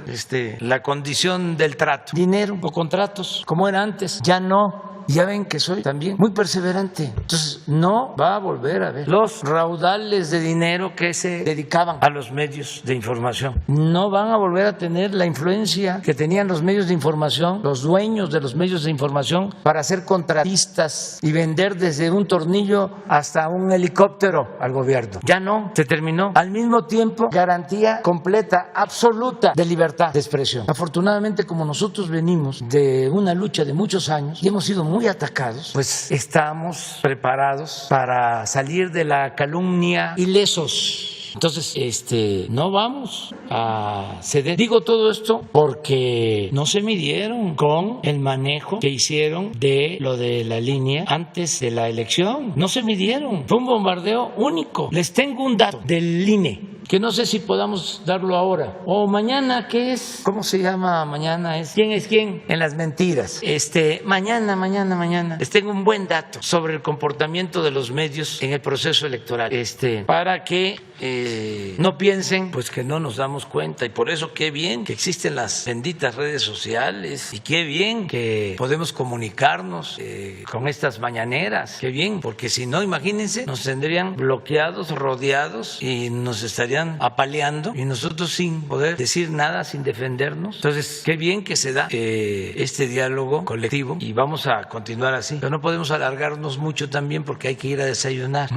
la condición del trato? ¿Dinero o contratos? Como era antes, ya no. Ya ven que soy también muy perseverante. Entonces, no va a volver a ver los raudales de dinero que se dedicaban a los medios de información. No van a volver a tener la influencia que tenían los medios de información, los dueños de los medios de información, para ser contratistas y vender desde un tornillo hasta un helicóptero al gobierno. Ya no, se terminó. Al mismo tiempo, garantía completa, absoluta de libertad de expresión. Afortunadamente, como nosotros venimos de una lucha de muchos años y hemos sido muy atacados, pues estamos preparados para salir de la calumnia ilesos. Entonces, no vamos a ceder. Digo todo esto porque no se midieron con el manejo que hicieron de lo de la línea antes de la elección. No se midieron. Fue un bombardeo único. Les tengo un dato del INE, que no sé si podamos darlo ahora o mañana, ¿qué es? ¿Cómo se llama mañana? ¿Quién es quién? En las mentiras. Mañana. Les tengo un buen dato sobre el comportamiento de los medios en el proceso electoral. Para que no piensen pues que no nos damos cuenta, y por eso qué bien que existen las benditas redes sociales, y qué bien que podemos comunicarnos con estas mañaneras, qué bien, porque si no, imagínense, nos tendrían bloqueados, rodeados, y nos estarían apaleando, y nosotros sin poder decir nada, sin defendernos. Entonces, qué bien que se da este diálogo colectivo, y vamos a continuar así, pero no podemos alargarnos mucho también porque hay que ir a desayunar.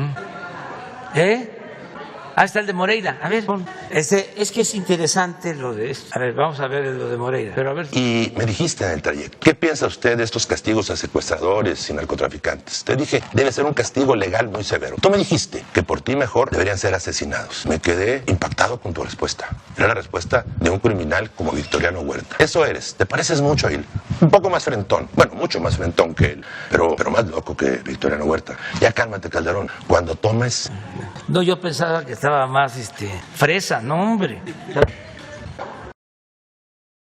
Ahí está el de Moreira. A ver, es que es interesante lo de esto. A ver, vamos a ver lo de Moreira. Pero a ver. Y me dijiste en el trayecto, ¿qué piensa usted de estos castigos a secuestradores y narcotraficantes? Te dije, debe ser un castigo legal muy severo. Tú me dijiste que por ti mejor deberían ser asesinados. Me quedé impactado con tu respuesta. Era la respuesta de un criminal como Victoriano Huerta. Eso eres. Te pareces mucho a él. Un poco más frentón. Bueno, mucho más frentón que él. Pero más loco que Victoriano Huerta. Ya cálmate, Calderón. Cuando tomes... No, yo pensaba que estaba más fresa, no, hombre.